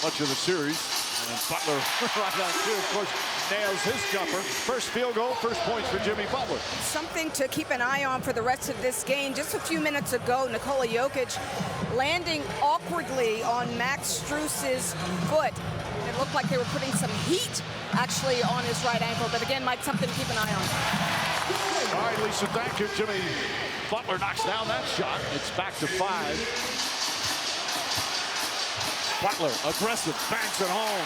much of the series. And Butler right on cue, of course, nails his jumper. First field goal, first points for Jimmy Butler. Something to keep an eye on for the rest of this game. Just a few minutes ago, Nikola Jokic landing awkwardly on Max Strus's foot. It looked like they were putting some heat actually on his right ankle. But again, Mike, something to keep an eye on. All right, Lisa, thank you. Jimmy Butler knocks down that shot. It's back to 5. Butler, aggressive, banks it home.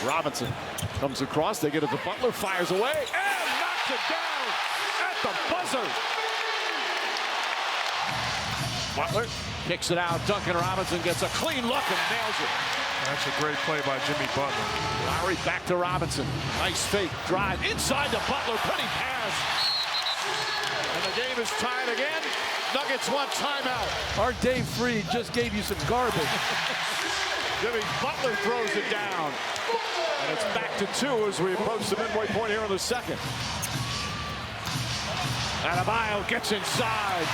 Robinson comes across. They get it to Butler, fires away, and knocks it down at the buzzer. Butler kicks it out. Duncan Robinson gets a clean look and nails it. That's a great play by Jimmy Butler. Lowry back to Robinson. Nice fake drive inside to Butler. Pretty pass. And the game is tied again. Nuggets want timeout. Our Dave Freed just gave you some garbage. Jimmy Butler throws it down. And it's back to 2 as we approach the midway point here in the second. Adebayo gets inside.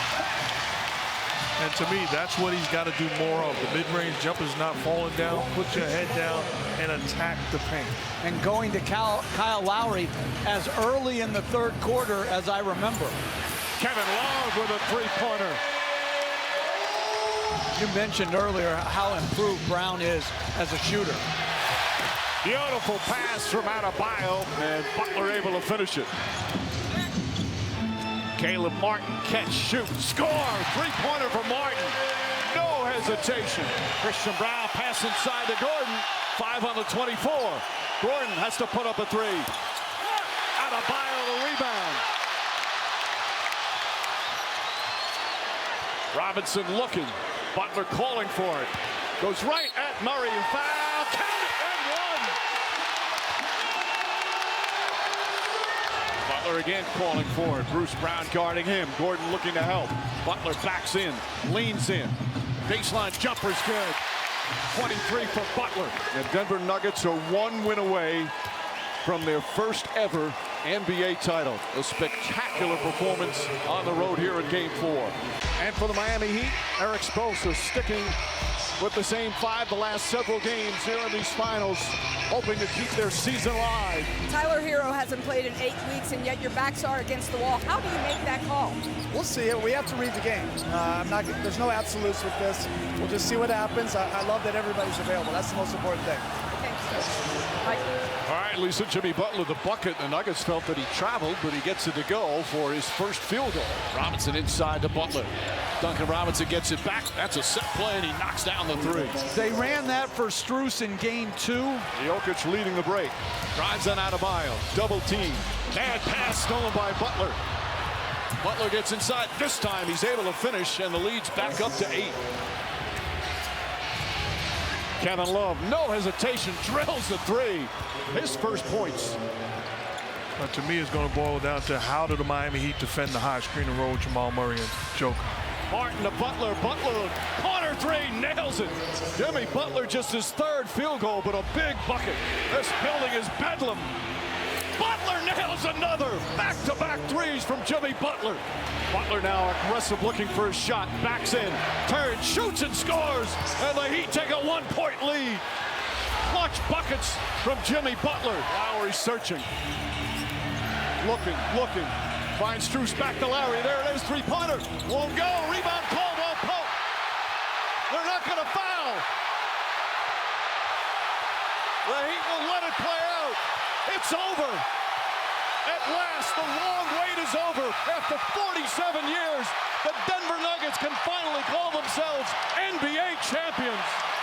And to me, that's what he's got to do more of. The mid-range jumper's not falling down. Put your head down and attack the paint. And going to Kyle Lowry as early in the 3rd quarter as I remember. Kevin Love with a 3-pointer. You mentioned earlier how improved Brown is as a shooter. Beautiful pass from Adebayo, and Butler able to finish it. Caleb Martin, catch, shoot, score! 3-pointer for Martin. hesitation. Christian Brown pass inside to Gordon. 5 on the 24. Gordon has to put up a 3. Adebayo the rebound. Robinson looking. Butler calling for it. Goes right at Murray. Foul. Count it and 1. Butler again calling for it. Bruce Brown guarding him. Gordon looking to help. Butler backs in. Leans in. Baseline jumper's good. 23 for Butler. And Denver Nuggets are 1 win away from their first ever NBA title. A spectacular performance on the road here in Game 4. And for the Miami Heat, Eric Spoelstra sticking with the same 5 the last several games here in these finals, hoping to keep their season alive. Tyler Hero hasn't played in 8 weeks, and yet your backs are against the wall. How do you make that call? We'll see. We have to read the game. There's no absolutes with this. We'll just see what happens. I love that everybody's available. That's the most important thing. All right, Lisa, Jimmy Butler, the bucket. The Nuggets felt that he traveled, but he gets it to go for his first field goal. Robinson inside to Butler. Duncan Robinson gets it back. That's a set play, and he knocks down the 3. They ran that for Strus in Game 2. Jokic leading the break. Drives on Adebayo. Double team. Bad pass stolen by Butler. Butler gets inside. This time he's able to finish, and the lead's back up to 8. Kevin Love, no hesitation, drills the 3. His first points. To me, it's going to boil down to how do the Miami Heat defend the high screen and roll Jamal Murray and Joker. Martin to Butler. Butler, corner 3, nails it. Jimmy Butler just his 3rd field goal, but a big bucket. This building is bedlam. Butler nails another. Back-to-back 3s from Jimmy Butler. Butler now aggressive, looking for his shot. Backs in, turns, shoots, and scores. And the Heat take a 1-point lead. Clutch buckets from Jimmy Butler. Lowry searching. Looking. Finds Strus back to Lowry. There it is, 3-pointer. Won't go. Rebound called on Pope. They're not going to foul. The Heat will let it play out. It's over. At last, the long wait is over. After 47 years, the Denver Nuggets can finally call themselves NBA champions.